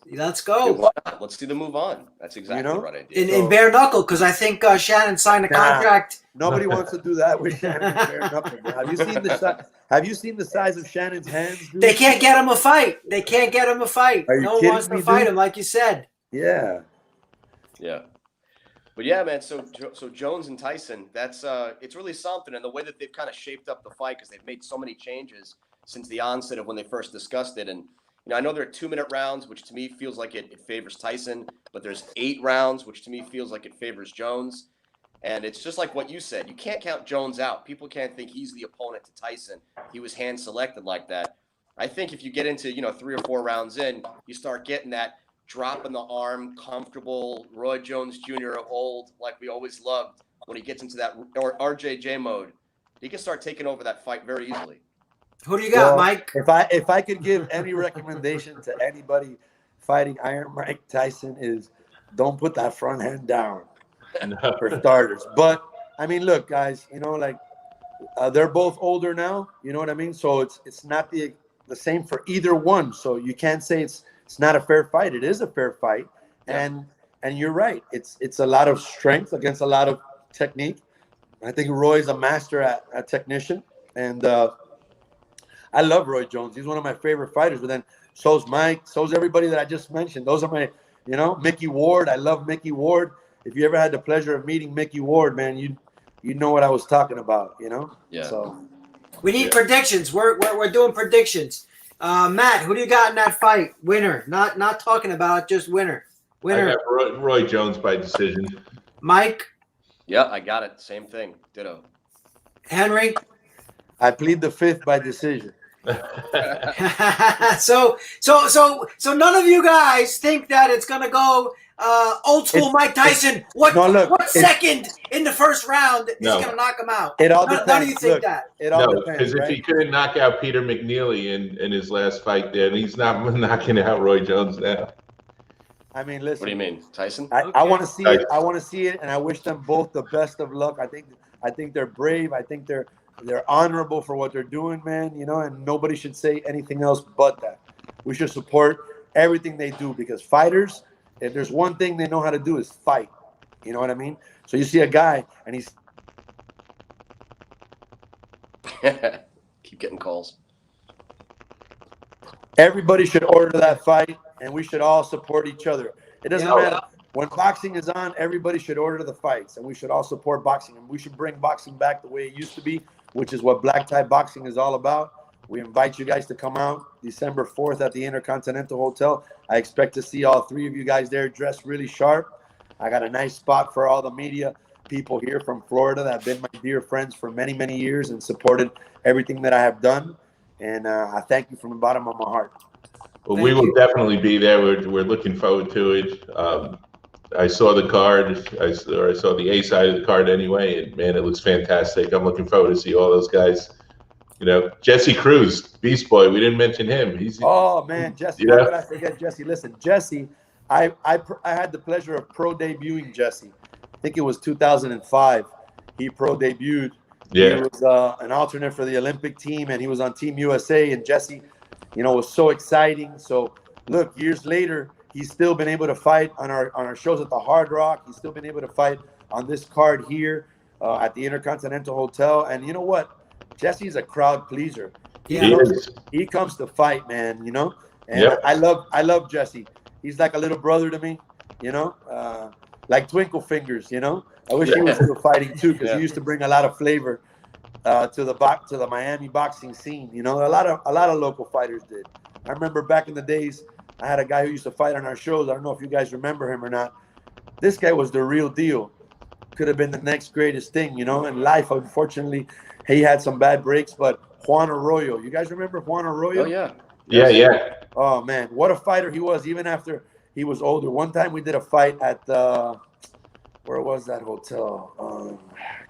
Let's go. Let's see them move on. That's exactly the right idea. In bare knuckle, because I think Shannon signed a contract. Nobody wants to do that with Shannon in bare knuckle. Bro. Have you seen the size of Shannon's hands? Dude? They can't get him a fight. No one wants to fight him, like you said. Yeah. Yeah. But yeah, man. So Jones and Tyson, that's it's really something, and the way that they've kind of shaped up the fight, because they've made so many changes since the onset of when they first discussed it. And you know, I know there are 2-minute rounds, which to me feels like it favors Tyson, but there's 8 rounds, which to me feels like it favors Jones. And it's just like what you said. You can't count Jones out. People can't think he's the opponent to Tyson. He was hand selected like that. I think if you get into, 3 or 4 rounds in, you start getting that drop in the arm, comfortable Roy Jones Jr. of old, like we always loved. When he gets into that RJJ mode, he can start taking over that fight very easily. Who do you got, Mike? If I could give any recommendation to anybody fighting Iron Mike Tyson, is don't put that front hand down for starters. But I mean, look, guys, they're both older now. You know what I mean? So it's not the same for either one. So you can't say it's it's not a fair fight. It is a fair fight, Yeah. and you're right. It's a lot of strength against a lot of technique. I think Roy's a master at technician, and I love Roy Jones. He's one of my favorite fighters. But then so's Mike, so's everybody that I just mentioned. Those are my, Mickey Ward. I love Mickey Ward. If you ever had the pleasure of meeting Mickey Ward, man, you know what I was talking about. Yeah. So We need predictions. We're doing predictions. Matt, who do you got in that fight? Winner. Not talking about it, just winner. I Winner. got Roy Jones by decision. Mike, Yeah, I got it. Same thing. Ditto. Henry. I plead the fifth by decision. so none of you guys think that it's gonna go old school Mike Tyson. What second in the first round is gonna knock him out? It all depends. None of you think that. It all No, depends. because if he couldn't knock out Peter McNeely in his last fight, then he's not knocking out Roy Jones now. I mean, listen. What do you mean, Tyson? I want to see it. I want to see it, and I wish them both the best of luck. I think they're brave. I think they're honorable for what they're doing, man. And nobody should say anything else but that. We should support everything they do, because fighters, if there's one thing they know how to do, is fight. You know what I mean? So you see a guy, and he's Keep getting calls. everybody should order that fight, and we should all support each other. It doesn't matter. When boxing is on, everybody should order the fights, and we should all support boxing. And we should bring boxing back the way it used to be, which is what black tie boxing is all about. We invite you guys to come out December 4th at the Intercontinental Hotel. I expect to see all three of you guys there dressed really sharp. I got a nice spot for all the media people here from Florida that have been my dear friends for many, many years and supported everything that I have done. And I thank you from the bottom of my heart. Well, we will definitely be there. We're looking forward to it. I saw the card. I saw the A side of the card anyway, and man, it looks fantastic. I'm looking forward to see all those guys. Jesse Cruz, Beast Boy. We didn't mention him. Oh man, Jesse! How could I forget Jesse? Listen, Jesse, I had the pleasure of pro debuting Jesse. I think it was 2005. He pro debuted. Yeah. He was an alternate for the Olympic team, and he was on Team USA. And Jesse, was so exciting. So look, years later, he's still been able to fight on our shows at the Hard Rock. He's still been able to fight on this card here at the Intercontinental Hotel. And you know what? Jesse's a crowd pleaser. He comes to fight, man. And yep. I love Jesse. He's like a little brother to me. Like Twinkle Fingers. I wish he was still fighting too, because he used to bring a lot of flavor to the Miami boxing scene. A lot of local fighters did. I remember back in the days, I had a guy who used to fight on our shows. I don't know if you guys remember him or not. This guy was the real deal. Could have been the next greatest thing, in life. Unfortunately, he had some bad breaks, but Juan Arroyo. You guys remember Juan Arroyo? Oh, yeah. Yeah. Oh, man. What a fighter he was, even after he was older. One time we did a fight at where was that hotel?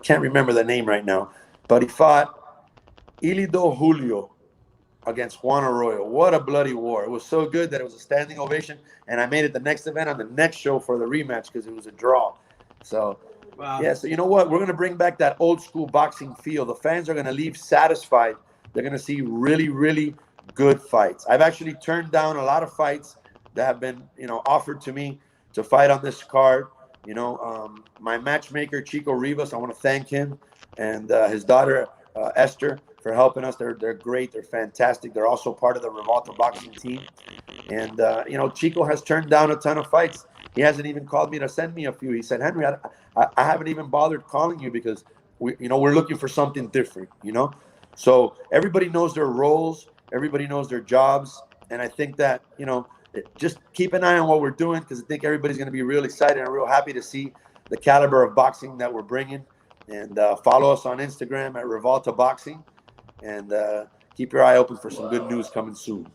Can't remember the name right now. But he fought Ilido Julio against Juan Arroyo. What a bloody war. It was so good that it was a standing ovation, and I made it the next event on the next show for the rematch because it was a draw. So, wow. Yeah, so you know what? We're going to bring back that old school boxing feel. The fans are going to leave satisfied. They're going to see really, really good fights. I've actually turned down a lot of fights that have been, offered to me to fight on this card. My matchmaker, Chico Rivas, I want to thank him, and his daughter, Esther, for helping us. They're great. They're fantastic. They're also part of the Rivalta Boxing team. And, Chico has turned down a ton of fights. He hasn't even called me to send me a few. He said, Henry, I haven't even bothered calling you because, we're looking for something different, So everybody knows their roles. Everybody knows their jobs. And I think that, just keep an eye on what we're doing, because I think everybody's going to be real excited and real happy to see the caliber of boxing that we're bringing. And follow us on Instagram at Rivalta Boxing. And keep your eye open for some good news coming soon.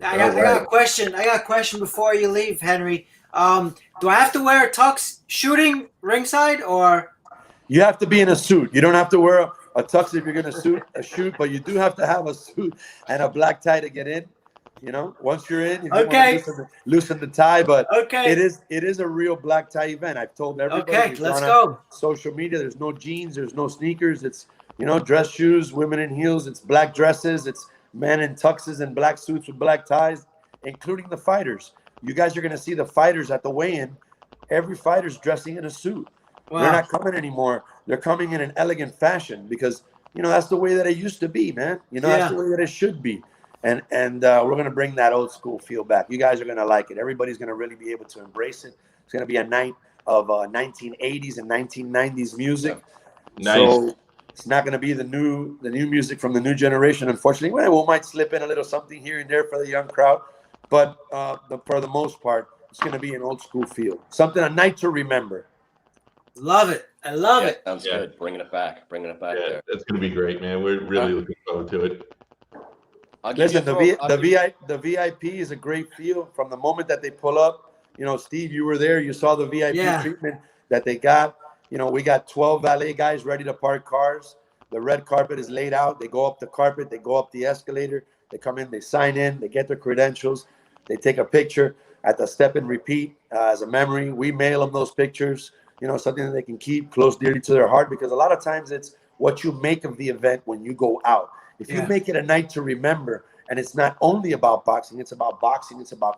I got a question. I got a question before you leave, Henry. Do I have to wear a tux shooting ringside, or? You have to be in a suit. You don't have to wear a tux if you're going to shoot, but you do have to have a suit and a black tie to get in. Once you're in, you want to loosen the tie, but it is a real black tie event. I've told everybody. Okay, let's go. Social media. There's no jeans. There's no sneakers. It's dress shoes, women in heels. It's black dresses. It's men in tuxes and black suits with black ties. including the fighters. You guys are going to see the fighters at the weigh-in. Every fighter's dressing in a suit. Wow. They're not coming anymore. They're coming in an elegant fashion because, that's the way that it used to be, man. That's the way that it should be. And we're going to bring that old school feel back. You guys are going to like it. Everybody's going to really be able to embrace it. It's going to be a night of 1980s and 1990s music. Nice. So it's not going to be the new music from the new generation. Unfortunately, we might slip in a little something here and there for the young crowd, but for the most part, it's going to be an old school feel. Something, a night to remember. Love it. I love it. Sounds good. Bringing it back there. That's going to be great, man. We're really looking forward to it. Listen, the VIP is a great feel from the moment that they pull up. Steve, you were there. You saw the VIP treatment that they got. We got 12 valet guys ready to park cars. The red carpet is laid out. They go up the carpet. They go up the escalator. They come in. They sign in. They get their credentials. They take a picture at the step and repeat as a memory. We mail them those pictures. Something that they can keep close dearly to their heart, because a lot of times it's what you make of the event when you go out. If you make it a night to remember, and it's not only about boxing, it's about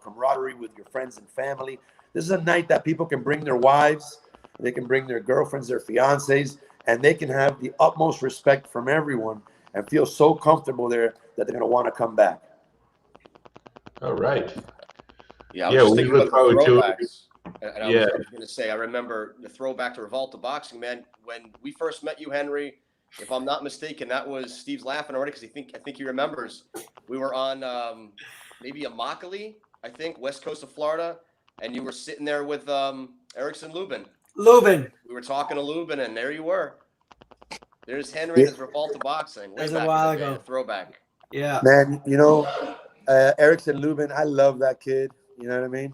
camaraderie with your friends and family. This is a night that people can bring their wives, they can bring their girlfriends, their fiancés, and they can have the utmost respect from everyone and feel so comfortable there that they're going to want to come back. All right. Yeah, I was just thinking about the throwbacks. And I was going to say, I remember the throwback to Rivalta Boxing, man. When we first met you, Henry, if I'm not mistaken, that was Steve's laughing already because I think he remembers. We were on maybe a Immokalee, I think, west coast of Florida, and you were sitting there with Erickson Lubin. We were talking to Lubin, and there you were. There's Henry and Rivalta Boxing. That was a while ago. Throwback. Yeah. Man, Erickson Lubin, I love that kid. You know what I mean?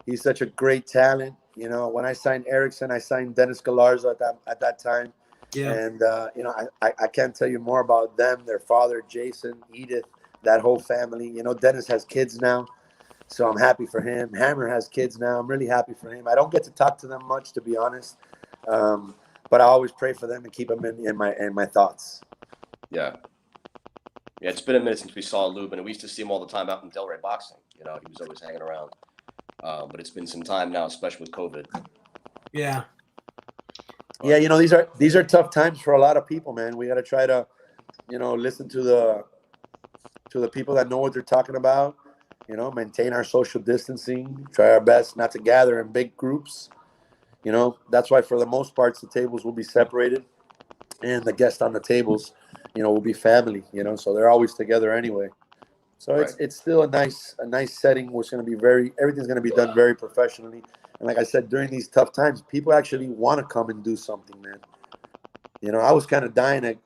He's such a great talent. When I signed Erickson, I signed Dennis Galarza at that time. Yeah. And, I can't tell you more about them, their father, Jason, Edith, that whole family. Dennis has kids now, so I'm happy for him. Hammer has kids now. I'm really happy for him. I don't get to talk to them much, to be honest. But I always pray for them and keep them in my thoughts. Yeah. Yeah, it's been a minute since we saw Lubin, and we used to see him all the time out in Delray Boxing. He was always hanging around. But it's been some time now, especially with COVID. Yeah. Yeah, these are tough times for a lot of people, man. We got to try to, listen to the people that know what they're talking about. Maintain our social distancing. Try our best not to gather in big groups. That's why for the most parts the tables will be separated, and the guests on the tables, will be family. So they're always together anyway. So it's still a nice setting. Which going to be everything's going to be done very professionally. And like I said, during these tough times, people actually want to come and do something, man. I was kind of dying to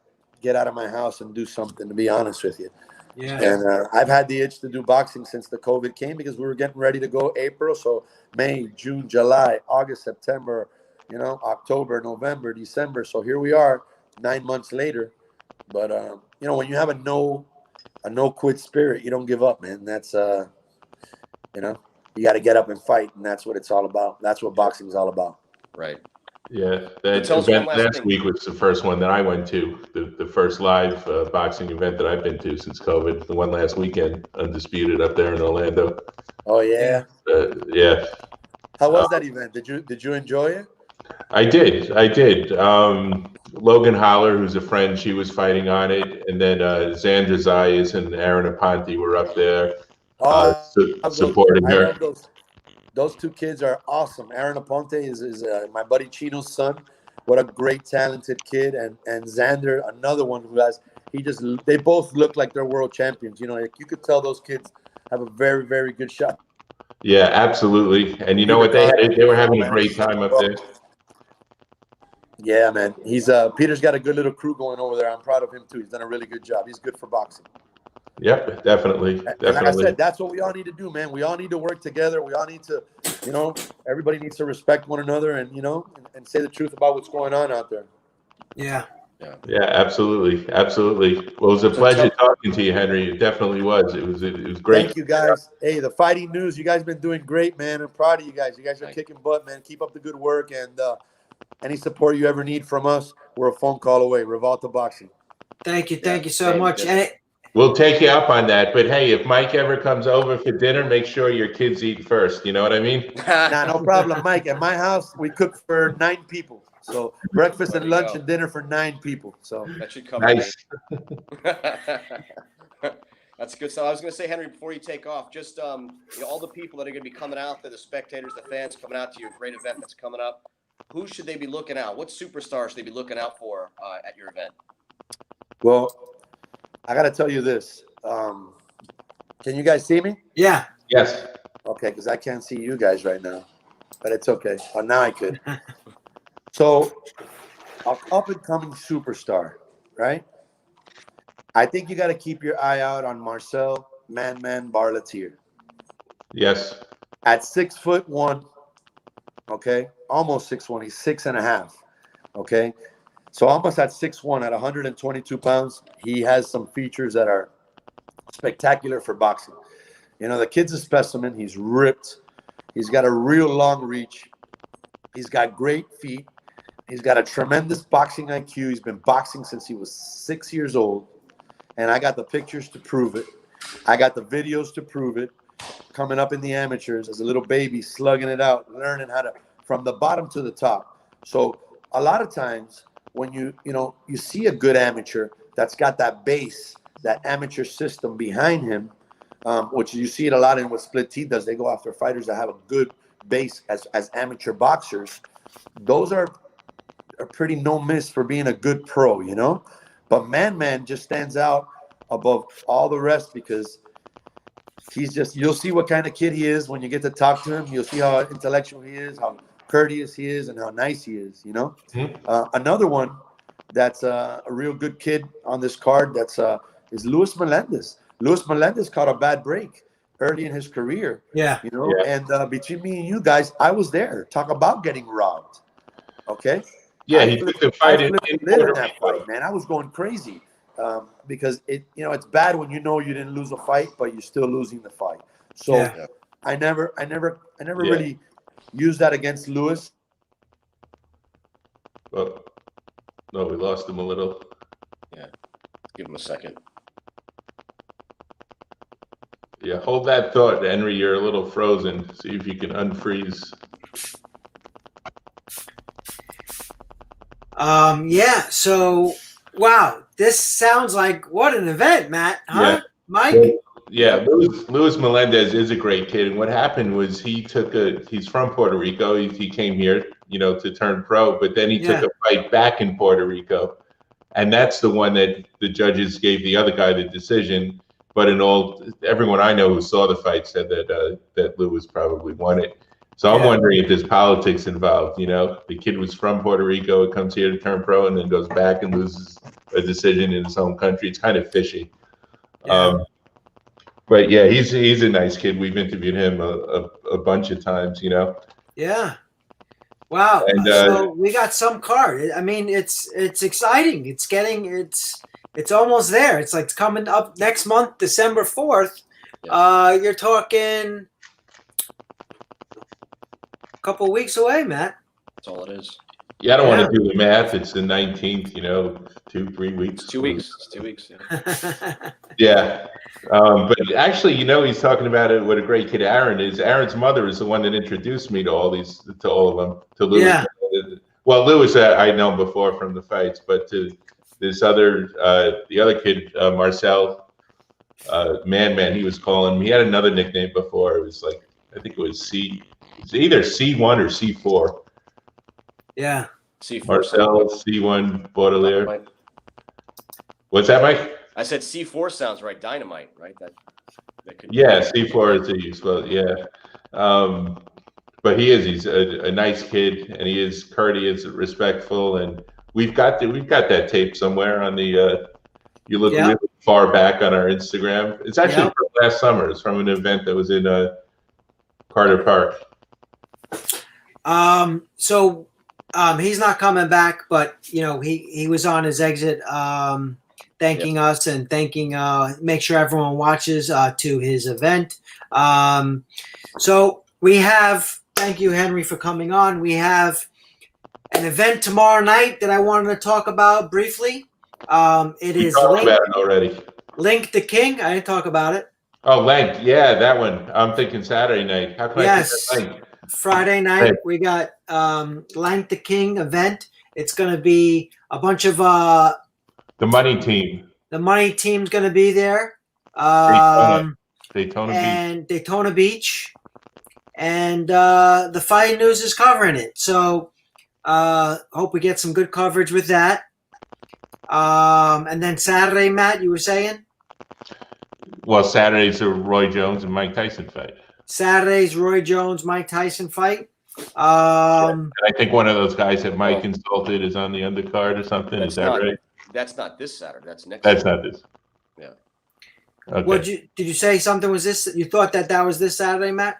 get out of my house and do something, to be honest with you. Yeah. And I've had the itch to do boxing since the COVID came, because we were getting ready to go April. So May, June, July, August, September, October, November, December. So here we are 9 months later. But, when you have a no quit spirit, you don't give up, man. That's, you got to get up and fight, and that's what it's all about. That's what boxing is all about. Right. Yeah, that event last week was the first one that I went to, the first live boxing event that I've been to since COVID. The one last weekend, Undisputed, up there in Orlando. Oh yeah. Yeah. How was that event? Did you enjoy it? I did. Logan Holler, who's a friend, she was fighting on it, and then Xandra Zayas and Aaron Aponte were up there supporting her. Those two kids are awesome. Aaron Aponte is my buddy Chino's son. What a great, talented kid. And Xander, another one who they both look like they're world champions. You could tell those kids have a very, very good shot. Yeah, absolutely. And you know what? They were having a great time up there. Yeah, man. Peter's got a good little crew going over there. I'm proud of him too. He's done a really good job. He's good for boxing. Yep, definitely. And like I said, that's what we all need to do, man. We all need to work together. We all need to, everybody needs to respect one another and, and say the truth about what's going on out there. Yeah. Yeah, absolutely. Absolutely. Well, it was a pleasure talking to you, Henry. It definitely was. It was great. Thank you, guys. Hey, the fighting news, you guys been doing great, man. I'm proud of you guys. You guys are kicking butt, man. Keep up the good work, and any support you ever need from us, we're a phone call away. Rivalta Boxing. Thank you so much. We'll take you up on that. But hey, if Mike ever comes over for dinner, make sure your kids eat first. You know what I mean? Nah, no problem, Mike. At my house, we cook for 9 people. So breakfast and lunch and dinner for 9 people. So that should cover Nice. That's good. So I was going to say, Henry, before you take off, just all the people that are going to be coming out there, the spectators, the fans coming out to your great event that's coming up. Who should they be looking out? What superstars should they be looking out for at your event? Well, I got to tell you this. Can you guys see me? Yeah. Yes. Okay, because I can't see you guys right now. But it's okay. Oh, now I could. So, an up-and-coming superstar, right? I think you got to keep your eye out on Marcel Man Barletier. Yes. At 6'1", okay? Almost 6'1". He's 6.5, okay? So almost at 6'1", at 122 pounds, he has some features that are spectacular for boxing. You know, the kid's a specimen. He's ripped. He's got a real long reach. He's got great feet. He's got a tremendous boxing IQ. He's been boxing since he was 6 years old. And I got the pictures to prove it. I got the videos to prove it. Coming up in the amateurs as a little baby, slugging it out, learning how to, from the bottom to the top. So a lot of times, when you see a good amateur that's got that base, that amateur system behind him, which you see it a lot in what Split T does. They go after fighters that have a good base as amateur boxers. Those are pretty no miss for being a good pro, you know. But Man just stands out above all the rest because he's just, you'll see what kind of kid he is when you get to talk to him. You'll see how intellectual he is, how courteous he is, and how nice he is, you know. Another one that's a real good kid on this card is Luis Melendez. Luis Melendez caught a bad break early in his career. Yeah. You know, and between me and you guys, I was there. Talk about getting robbed. Okay. Yeah, he took the fight in that fight, man. I was going crazy because it's bad when you know you didn't lose a fight, but you're still losing the fight. So I never really used that against Lewis. Oh, no, we lost him a little. Yeah, give him a second. Yeah, hold that thought, Henry. You're a little frozen. See if you can unfreeze. Yeah. So, wow, this sounds like what an event, Matt. Huh, Yeah. Mike? Yeah, Luis Melendez is a great kid, and what happened was he's from Puerto Rico. He came here, to turn pro, but then he took a fight back in Puerto Rico, and that's the one that the judges gave the other guy the decision. But everyone I know who saw the fight said that Luis probably won it. So I'm wondering if there's politics involved. The kid was from Puerto Rico, comes here to turn pro, and then goes back and loses a decision in his home country. It's kind of fishy. Yeah. But yeah, he's a nice kid. We've interviewed him a bunch of times. Yeah. Wow. And, so we got some card. I mean, it's exciting. It's almost there. It's like coming up next month, December 4th. Yeah. You're talking a couple weeks away, Matt. That's all it is. Yeah, I don't want to do the math. It's the 19th, 2-3 weeks. It's 2 weeks. It's 2 weeks. Yeah. Yeah. But actually, he's talking about it. What a great kid Arum is. Arum's mother is the one that introduced me to all of them, to Lewis. Yeah. Well, Lewis, I know before from the fights, but to this the other kid, Marcel, Man, he was calling him. He had another nickname before. It was like, I think it was it's either C1 or C4. Yeah. C4. Marcel, C1, Baudelaire. Dynamite. What's that, Mike? I said C4 sounds right. Dynamite, right? That could. Yeah, C4 is the use. Well, yeah. But he's a nice kid, and he is courteous, respectful, and we've got that tape somewhere on the. You look really far back on our Instagram. It's actually from last summer. It's from an event that was in Carter Park. So he's not coming back, but he was on his exit, thanking us and thanking make sure everyone watches to his event. So we have, thank you, Henry, for coming on. We have an event tomorrow night that I wanted to talk about briefly. It is talked about it already. Link the King. I didn't talk about it. Oh, Link. Yeah, that one. I'm thinking Saturday night. How can I Yes. forget Link? Friday night, we got Link the King event. It's going to be a bunch of The money team. the money team's going to be there. Daytona Beach. And Daytona Beach. And the Fighting News is covering it. So hope we get some good coverage with that. And then Saturday, Matt, you were saying? Well, Saturday's a Roy Jones and Mike Tyson fight. Saturday's Roy Jones, Mike Tyson fight. And I think one of those guys that Mike insulted is on the undercard or something. Is that right? That's not this Saturday. That's next. That's not this. Yeah. Okay. Did you say something was this? You thought that was this Saturday, Matt?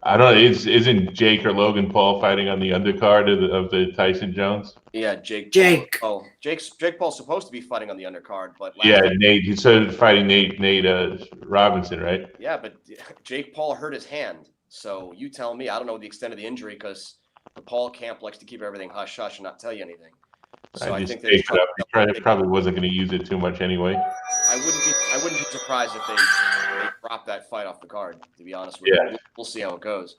I don't know. Isn't Jake or Logan Paul fighting on the undercard of the Tyson Jones? Yeah, Jake. Paul. Jake Paul's supposed to be fighting on the undercard, but Nate. He started fighting Nate Robinson, right? Yeah, but Jake Paul hurt his hand. So you tell me. I don't know the extent of the injury because the Paul camp likes to keep everything hush hush and not tell you anything. So I think he probably wasn't going to use it too much anyway. I wouldn't be surprised if they drop that fight off the card. To be honest with you, we'll see how it goes.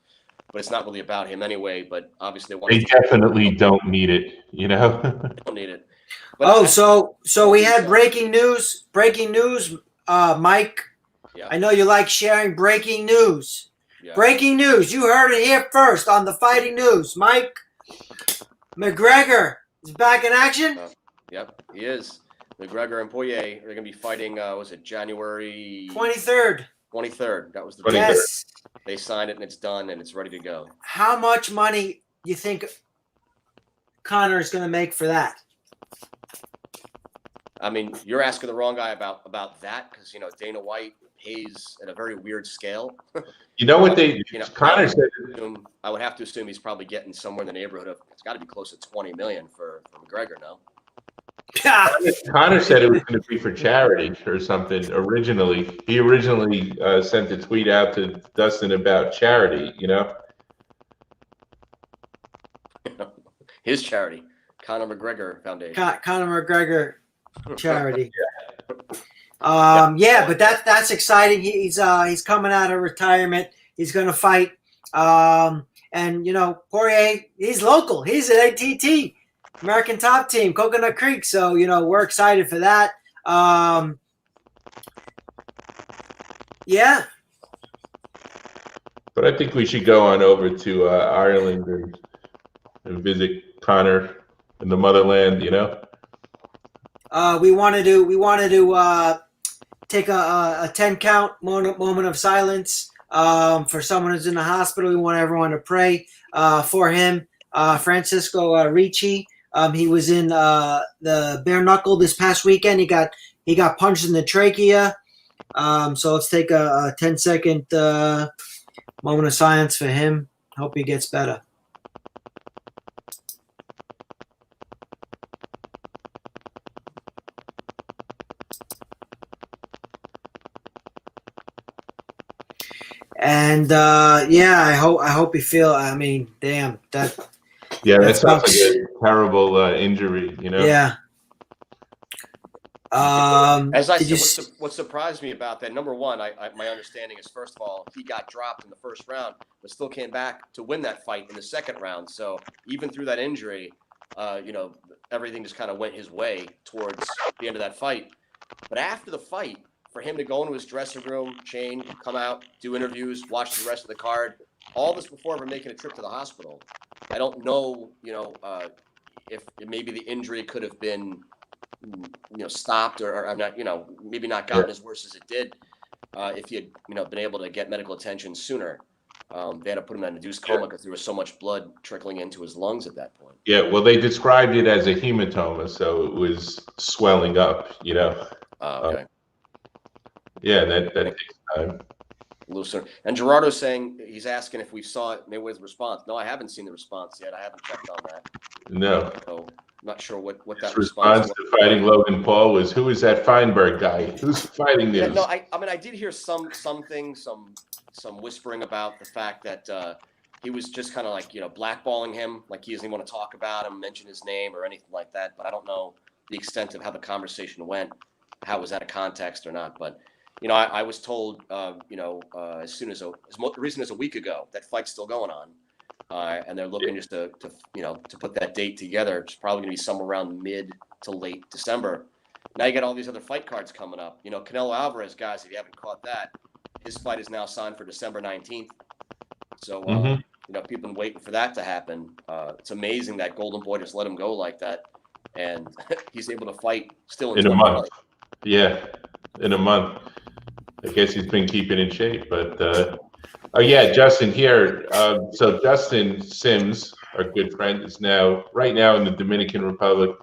But it's not really about him anyway. But obviously, they definitely don't need it. You know, they don't need it. But so we had breaking news. Breaking news, Mike. Yeah. I know you like sharing breaking news. Yeah. Breaking news. You heard it here first on the Fighting News. Mike McGregor is back in action. Yep, he is. McGregor and Poirier are going to be fighting. Was it January 23rd? 23rd. That was the 23rd. Yes. They signed it and it's done and it's ready to go. How much money do you think Conor is going to make for that? I mean, you're asking the wrong guy about that because Dana White pays at a very weird scale. You know what Conor said? I would have to assume he's probably getting somewhere in the neighborhood of it's got to be close to $20 million for McGregor now. Conor said it was going to be for charity or something. He originally sent a tweet out to Dustin about charity. His charity, Conor McGregor Foundation. Conor McGregor charity. But that's exciting. He's coming out of retirement. He's going to fight. And Poirier, he's local. He's at ATT, American Top Team, Coconut Creek. So we're excited for that. Yeah. But I think we should go on over to Ireland and visit Conor in the motherland. We wanted to take a 10 count moment of silence for someone who's in the hospital. We want everyone to pray for him. Francisco Ricci. He was in the bare knuckle this past weekend. He got punched in the trachea. So let's take a 10-second moment of silence for him. Hope he gets better. And I hope you feel. I mean, damn that. Yeah, that sounds like a terrible injury. Yeah. As I said, what surprised me about that, number one, my understanding is, first of all, he got dropped in the first round, but still came back to win that fight in the second round. So even through that injury, everything just kind of went his way towards the end of that fight. But after the fight, for him to go into his dressing room, change, come out, do interviews, watch the rest of the card, all this before ever making a trip to the hospital. I don't know, if maybe the injury could have been, stopped or not, maybe not gotten as worse as it did if he had, been able to get medical attention sooner. They had to put him in an induced coma because there was so much blood trickling into his lungs at that point. Yeah, well, they described it as a hematoma, so it was swelling up, Okay. Yeah, that takes time. A little sooner. And Gerardo's saying he's asking if we saw Mayweather's response. No, I haven't seen the response yet. I haven't checked on that. No. So I'm not sure what that His response to fighting Logan Paul was, "Who is that Feinberg guy? Who's fighting this?" Yeah, no, I mean I did hear some whispering about the fact that he was just kind of like blackballing him, like he doesn't even want to talk about him, mention his name or anything like that. But I don't know the extent of how the conversation went. how it was out of context or not. But I was told as soon as recent as a week ago that fight's still going on, and they're looking just to put that date together. It's probably going to be somewhere around mid to late December. Now you got all these other fight cards coming up. Canelo Alvarez, guys, if you haven't caught that, his fight is now signed for December 19th. So, people have been waiting for that to happen. It's amazing that Golden Boy just let him go like that. And he's able to fight still in a month. Yeah, in a month. I guess he's been keeping in shape. But, Justin here. So Justin Sims, our good friend, is right now in the Dominican Republic.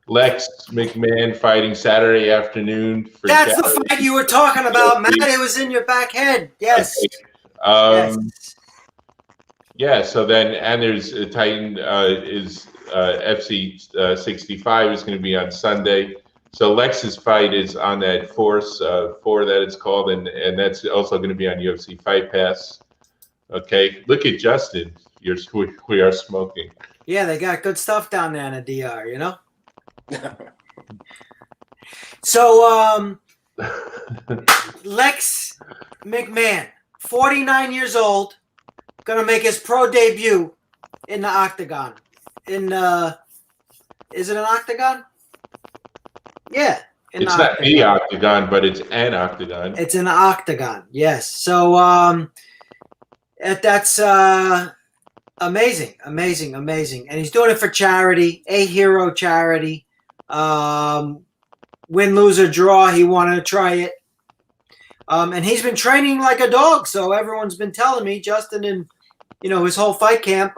Lex McMahon fighting Saturday afternoon. That's the fight you were talking about, Matt. It was in your back head. Yes. Okay. Yes. So then, and there's Titan is FC 65 is going to be on Sunday. So Lex's fight is on that Force 4 that it's called, and that's also going to be on UFC Fight Pass. Okay. Look at Justin. We are smoking. Yeah, they got good stuff down there in the DR, So, Lex McMahon, 49 years old, gonna make his pro debut in the octagon. Is it an octagon? Yeah. It's not the octagon, but it's an octagon. It's an octagon, yes. So, that's amazing. And he's doing it for charity, A Hero charity. Win, lose, or draw, he wanted to try it. And he's been training like a dog, so everyone's been telling me, Justin and his whole fight camp.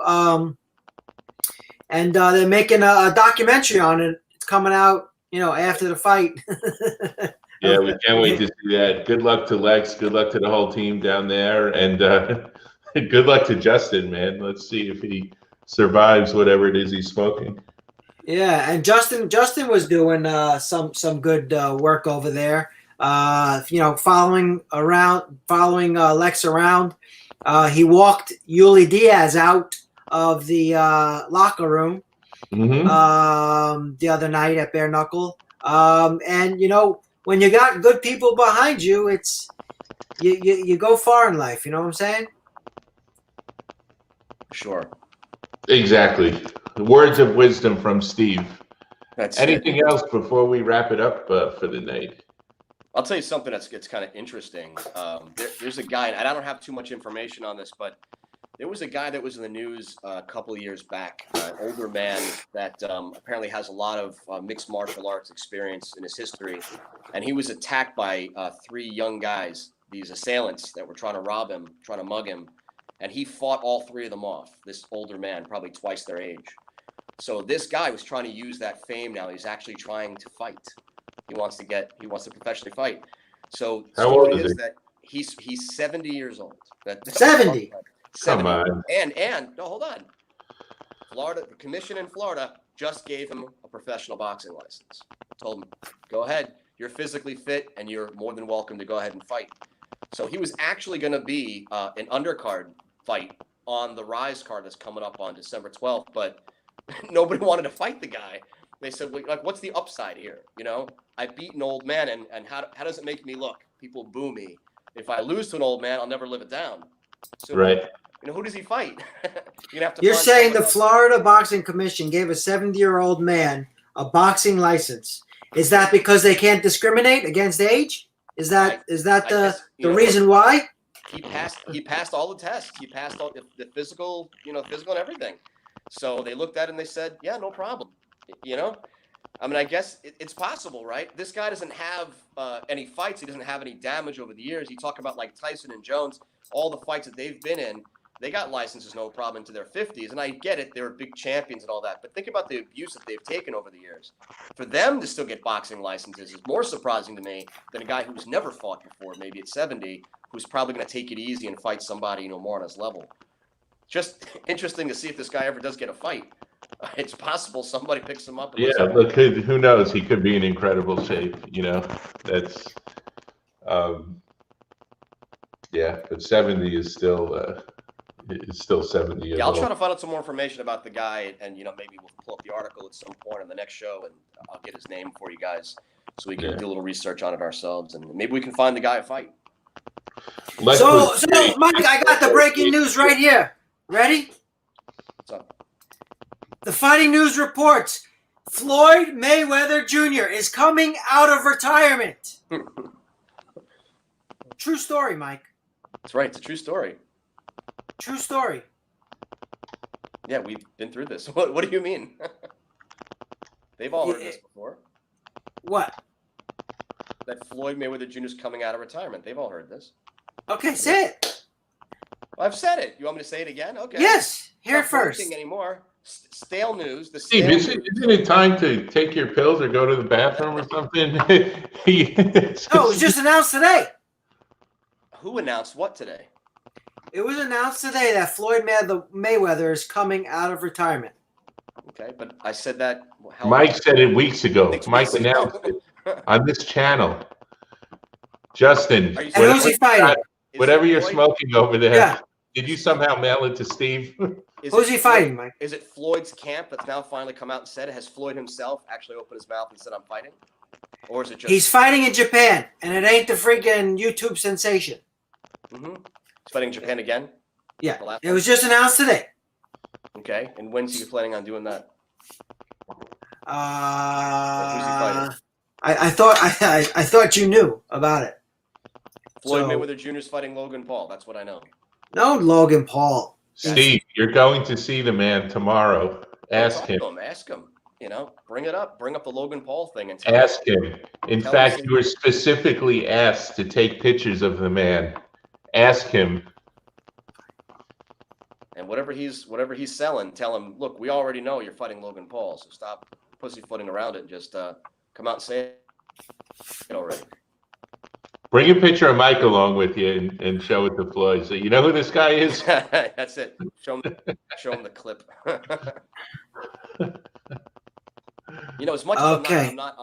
And they're making a documentary on it. It's coming out, after the fight. Yeah, we can't wait to see that. Good luck to Lex. Good luck to the whole team down there, and good luck to Justin, man. Let's see if he survives whatever it is he's smoking. Yeah, and Justin was doing some good work over there. Following Lex around. He walked Yuli Diaz out of the locker room the other night at Bare Knuckle. And when you got good people behind you, it's you go far in life. You know what I'm saying? Sure. Exactly. Words of wisdom from Steve. That's anything else before we wrap it up for the night? I'll tell you something that's kind of interesting. There's a guy, and I don't have too much information on this, but there was a guy that was in the news a couple of years back, an older man that apparently has a lot of mixed martial arts experience in his history, and he was attacked by 3 young guys, these assailants that were trying to rob him, trying to mug him, and he fought all 3 of them off. This older man, probably twice their age. So this guy was trying to use that fame now. He's actually trying to fight. He wants to professionally fight. So the story is that he's 70 years old. 70. Come on. And no, hold on. Florida, the commission in Florida just gave him a professional boxing license. Told him, go ahead. You're physically fit and you're more than welcome to go ahead and fight. So he was actually going to be an undercard fight on the Rise card that's coming up on December 12th, but nobody wanted to fight the guy. They said, like, what's the upside here? I beat an old man, and how does it make me look? People boo me. If I lose to an old man, I'll never live it down. So, right. Who does he fight? You're saying the Florida Boxing Commission gave a 70-year-old man a boxing license. Is that because they can't discriminate against age? Is that the reason why? He passed all the tests. He passed all the physical, physical and everything. So they looked at it and they said, yeah, no problem. I guess it's possible, right? This guy doesn't have any fights. He doesn't have any damage over the years. You talk about like Tyson and Jones, all the fights that they've been in, they got licenses no problem into their 50s. And I get it. They were big champions and all that. But think about the abuse that they've taken over the years. For them to still get boxing licenses is more surprising to me than a guy who's never fought before, maybe at 70, who's probably going to take it easy and fight somebody, more on his level. Just interesting to see if this guy ever does get a fight. It's possible somebody picks him up. Yeah, look, who knows? He could be in incredible shape. That's, but 70 is still 70 years Yeah, I'll old. try to find out some more information about the guy, and maybe we'll pull up the article at some point on the next show, and I'll get his name for you guys. so we can do a little research on it ourselves, and maybe we can find the guy a fight. So, Mike, I got the breaking news right here. Ready? What's up? The Fighting News reports Floyd Mayweather Jr. is coming out of retirement. True story, Mike. That's right. It's a true story. True story. Yeah, we've been through this. What do you mean? They've all heard this before. What? That Floyd Mayweather Jr. is coming out of retirement. They've all heard this. Okay, say it. Well, I've said it. You want me to say it again? Okay. Yes, hear it Not first. breaking anymore. Stale news. The Steve, stale isn't it time to take your pills or go to the bathroom or something? No, it was just announced today. Who announced what today? It was announced today that Floyd Mayweather is coming out of retirement. Okay, but I said that. Mike said it weeks ago. Mike announced it on this channel. Justin, And who's he fighting? whatever you're smoking over there, Yeah. did you somehow mail it to Steve? Who's he fighting, Mike? Is it Floyd's camp that's now finally come out and said it? Has Floyd himself actually opened his mouth and said, I'm fighting? Or is it just... He's fighting in Japan, and it ain't the freaking YouTube sensation. Mm-hmm. He's fighting in Japan again? Yeah, it was just announced today. Okay, and when's he planning on doing that? I fighting? thought you knew about it. Floyd Mayweather Jr. is fighting Logan Paul. That's what I know. No, Logan Paul. Steve, you're going to see the man tomorrow. Ask him. Ask him. You know, bring it up. Bring up the Logan Paul thing and ask him. In fact, you were specifically asked to take pictures of the man. Ask him. And whatever he's selling, tell him, look, we already know you're fighting Logan Paul, so stop pussyfooting around it and just come out and say it already. Bring a picture of Mike along with you and show it to Floyd. So you know who this guy is? That's it. Show him the clip. You know, as much as I'm not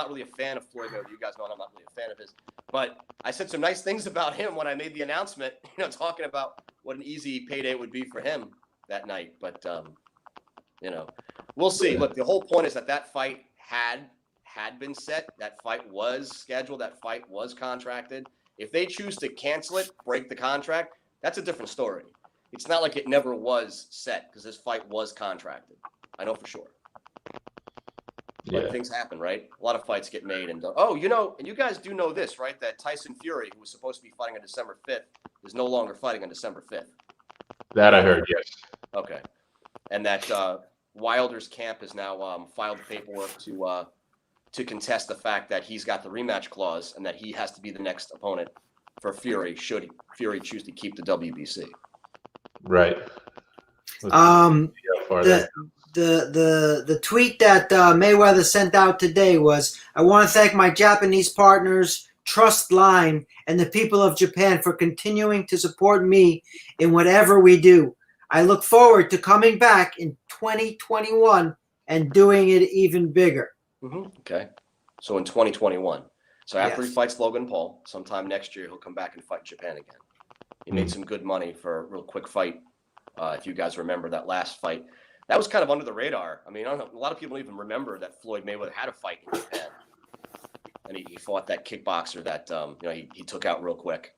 really a fan of Floyd Mayweather. You guys know I'm not really a fan of his. But I said some nice things about him when I made the announcement, you know, talking about what an easy payday would be for him that night. But, you know, we'll see. Look, the whole point is that fight had been set. That fight was scheduled. That fight was contracted. If they choose to cancel it, break the contract, that's a different story. It's not like it never was set because this fight was contracted. I know for sure. But things happen, right? A lot of fights get made. And you know, and you guys do know this, right? That Tyson Fury, who was supposed to be fighting on December 5th, is no longer fighting on December 5th. That I heard, yes. Okay. And that Wilder's camp has now filed paperwork to contest the fact that he's got the rematch clause and that he has to be the next opponent for Fury should Fury choose to keep the WBC. Right. The tweet that Mayweather sent out today was, I want to thank my Japanese partners, Trust Line, and the people of Japan for continuing to support me in whatever we do. I look forward to coming back in 2021 and doing it even bigger. Mm-hmm. Okay. So in 2021. So after he fights Logan Paul, sometime next year, he'll come back and fight Japan again. He made some good money for a real quick fight. If you guys remember that last fight, that was kind of under the radar. I mean, I don't know, a lot of people don't even remember that Floyd Mayweather had a fight in Japan. And he fought that kickboxer that you know, he took out real quick.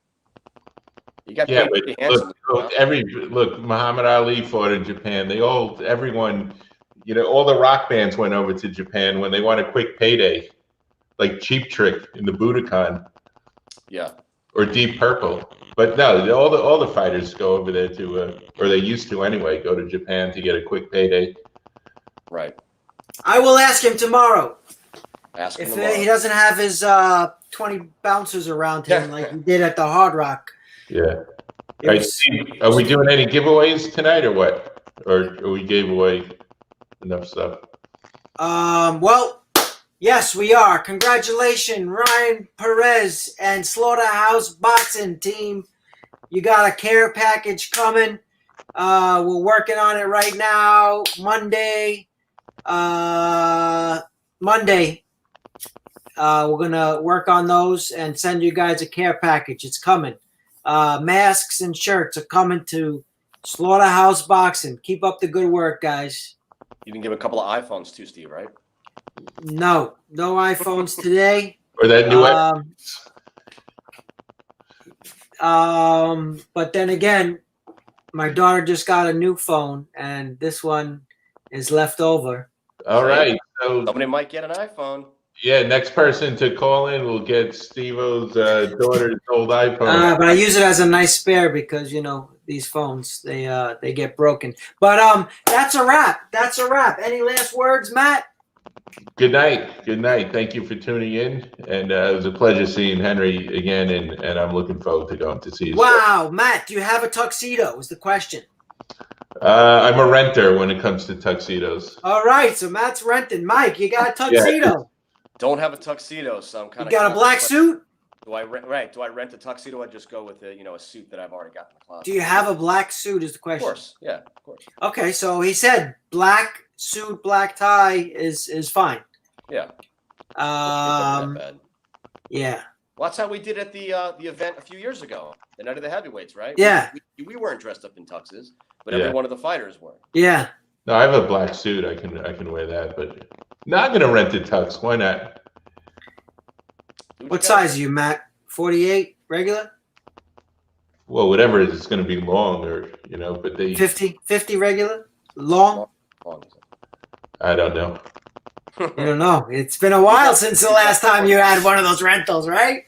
He got pretty handsome. Look, Muhammad Ali fought in Japan. Everyone, you know, all the rock bands went over to Japan when they want a quick payday, like Cheap Trick in the Budokan. Yeah. Or Deep Purple. But no, all the fighters go over there or they used to anyway, go to Japan to get a quick payday. Right. I will ask him tomorrow. Ask him if tomorrow. He doesn't have his 20 bouncers around him like he did at the Hard Rock. Yeah. Are we doing any giveaways tonight or what? Or we gave away enough stuff? Well, yes, we are. Congratulations, Ryan Perez and Slaughterhouse Boxing team. You got a care package coming. We're working on it right now. Monday. We're going to work on those and send you guys a care package. It's coming. Masks and shirts are coming to Slaughterhouse Boxing. Keep up the good work, guys. You can give a couple of iPhones too, Steve, right? No iPhones today. Or that new But then again, my daughter just got a new phone, and this one is left over. All right. So Somebody might get an iPhone. yeah, next person to call in will get Steve-O's daughter's old iPhone. But I use it as a nice spare because these phones they get broken. But that's a wrap. That's a wrap. Any last words, Matt? Good night. Good night. Thank you for tuning in, and it was a pleasure seeing Henry again, and I'm looking forward to going to see you. Wow, Matt, do you have a tuxedo? Is the question. I'm a renter when it comes to tuxedos. All right, so Matt's renting. Mike, you got a tuxedo? Yeah. Don't have a tuxedo, so I'm kind of. You got a black suit? Do I rent? Do I rent a tuxedo? I just go with a suit that I've already got in the closet. Do you have a black suit? Is the question? Of course, yeah, of course. Okay, so he said black suit, black tie is fine. Yeah. Yeah. Well, that's how we did at the event a few years ago, the night of the heavyweights, right? Yeah. We weren't dressed up in tuxes, but every one of the fighters were. Yeah. No, I have a black suit. I can wear that, but not gonna rent a tux. Why not? What size are you, Matt? 48 regular? Well, whatever it is, it's gonna be long, or but they 50 regular? Long? I don't know. You don't know. It's been a while since the last time you had one of those rentals, right?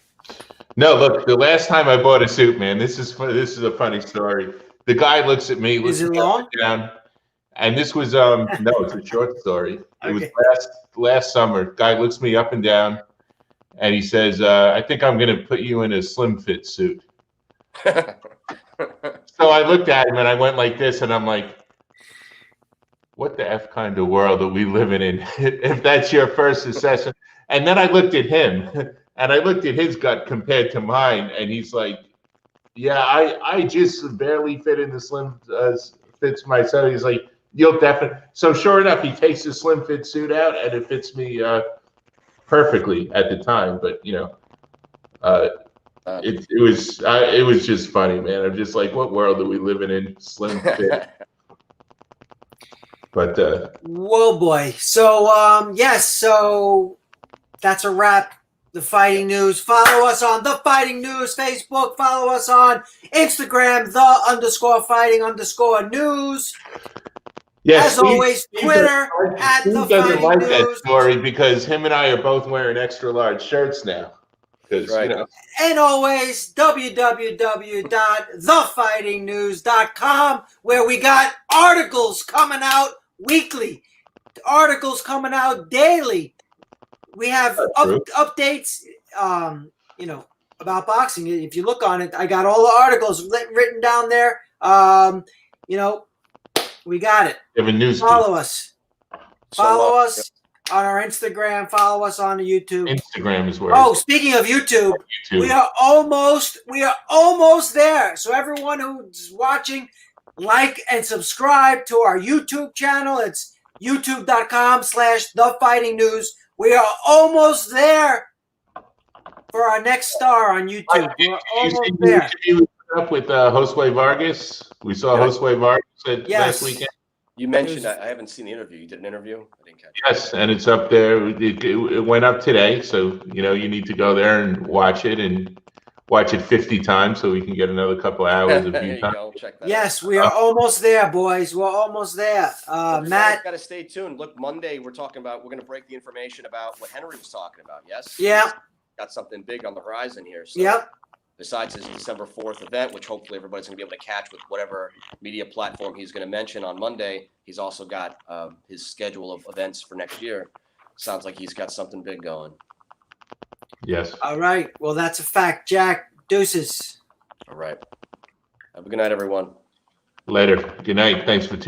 No, look, the last time I bought a suit, man, this is a funny story. The guy looks at me, Is it long? Down, and this was no, it's a short story. It was last summer. Guy looks me up and down, and he says, "I think I'm going to put you in a slim fit suit." So I looked at him and I went like this, and I'm like, what the F kind of world are we living in if that's your first assessment? And then I looked at him and I looked at his gut compared to mine, and he's like, yeah, I just barely fit in the slim fits myself. He's like, you'll definitely. So sure enough, he takes the slim fit suit out and it fits me perfectly at the time. But it was just funny, man. I'm just like, what world are we living in? Slim fit. But whoa, boy. So yes, so that's a wrap. The Fighting News. Follow us on The Fighting News Facebook. Follow us on Instagram, _fighting_news. yes, As always, Twitter at The doesn't Fighting like News. that story because him and I are both wearing extra large shirts now. Right. And always www.thefightingnews.com, where we got articles coming out weekly, articles coming out daily. We have updates, about boxing. If you look on it, I got all the articles written down there. We got it. You have a news Follow us. Follow us on our Instagram. Follow us on the YouTube. Instagram is where. Oh, speaking of YouTube, we are almost there. So everyone who's watching, like and subscribe to our YouTube channel. It's youtube.com/thefightingnews. We are almost there for our next star on YouTube. We're almost there. You up with Josue Vargas? We saw Josue Vargas last weekend. You mentioned I haven't seen the interview. You did an interview? I didn't catch it. Yes, and it's up there. It went up today, so you need to go there and watch it 50 times so we can get another couple of hours of view time. Check that Yes, out. we are almost there, boys. We're almost there. Matt, got to stay tuned. Look, Monday we're going to break the information about what Henry was talking about. Yes. Yeah. Got something big on the horizon here. So Yep. Besides his December 4th event, which hopefully everybody's going to be able to catch with whatever media platform he's going to mention on Monday, he's also got his schedule of events for next year. Sounds like he's got something big going. Yes. All right. Well, that's a fact, Jack. Deuces. All right. Have a good night, everyone. Later. Good night. Thanks for tuning in.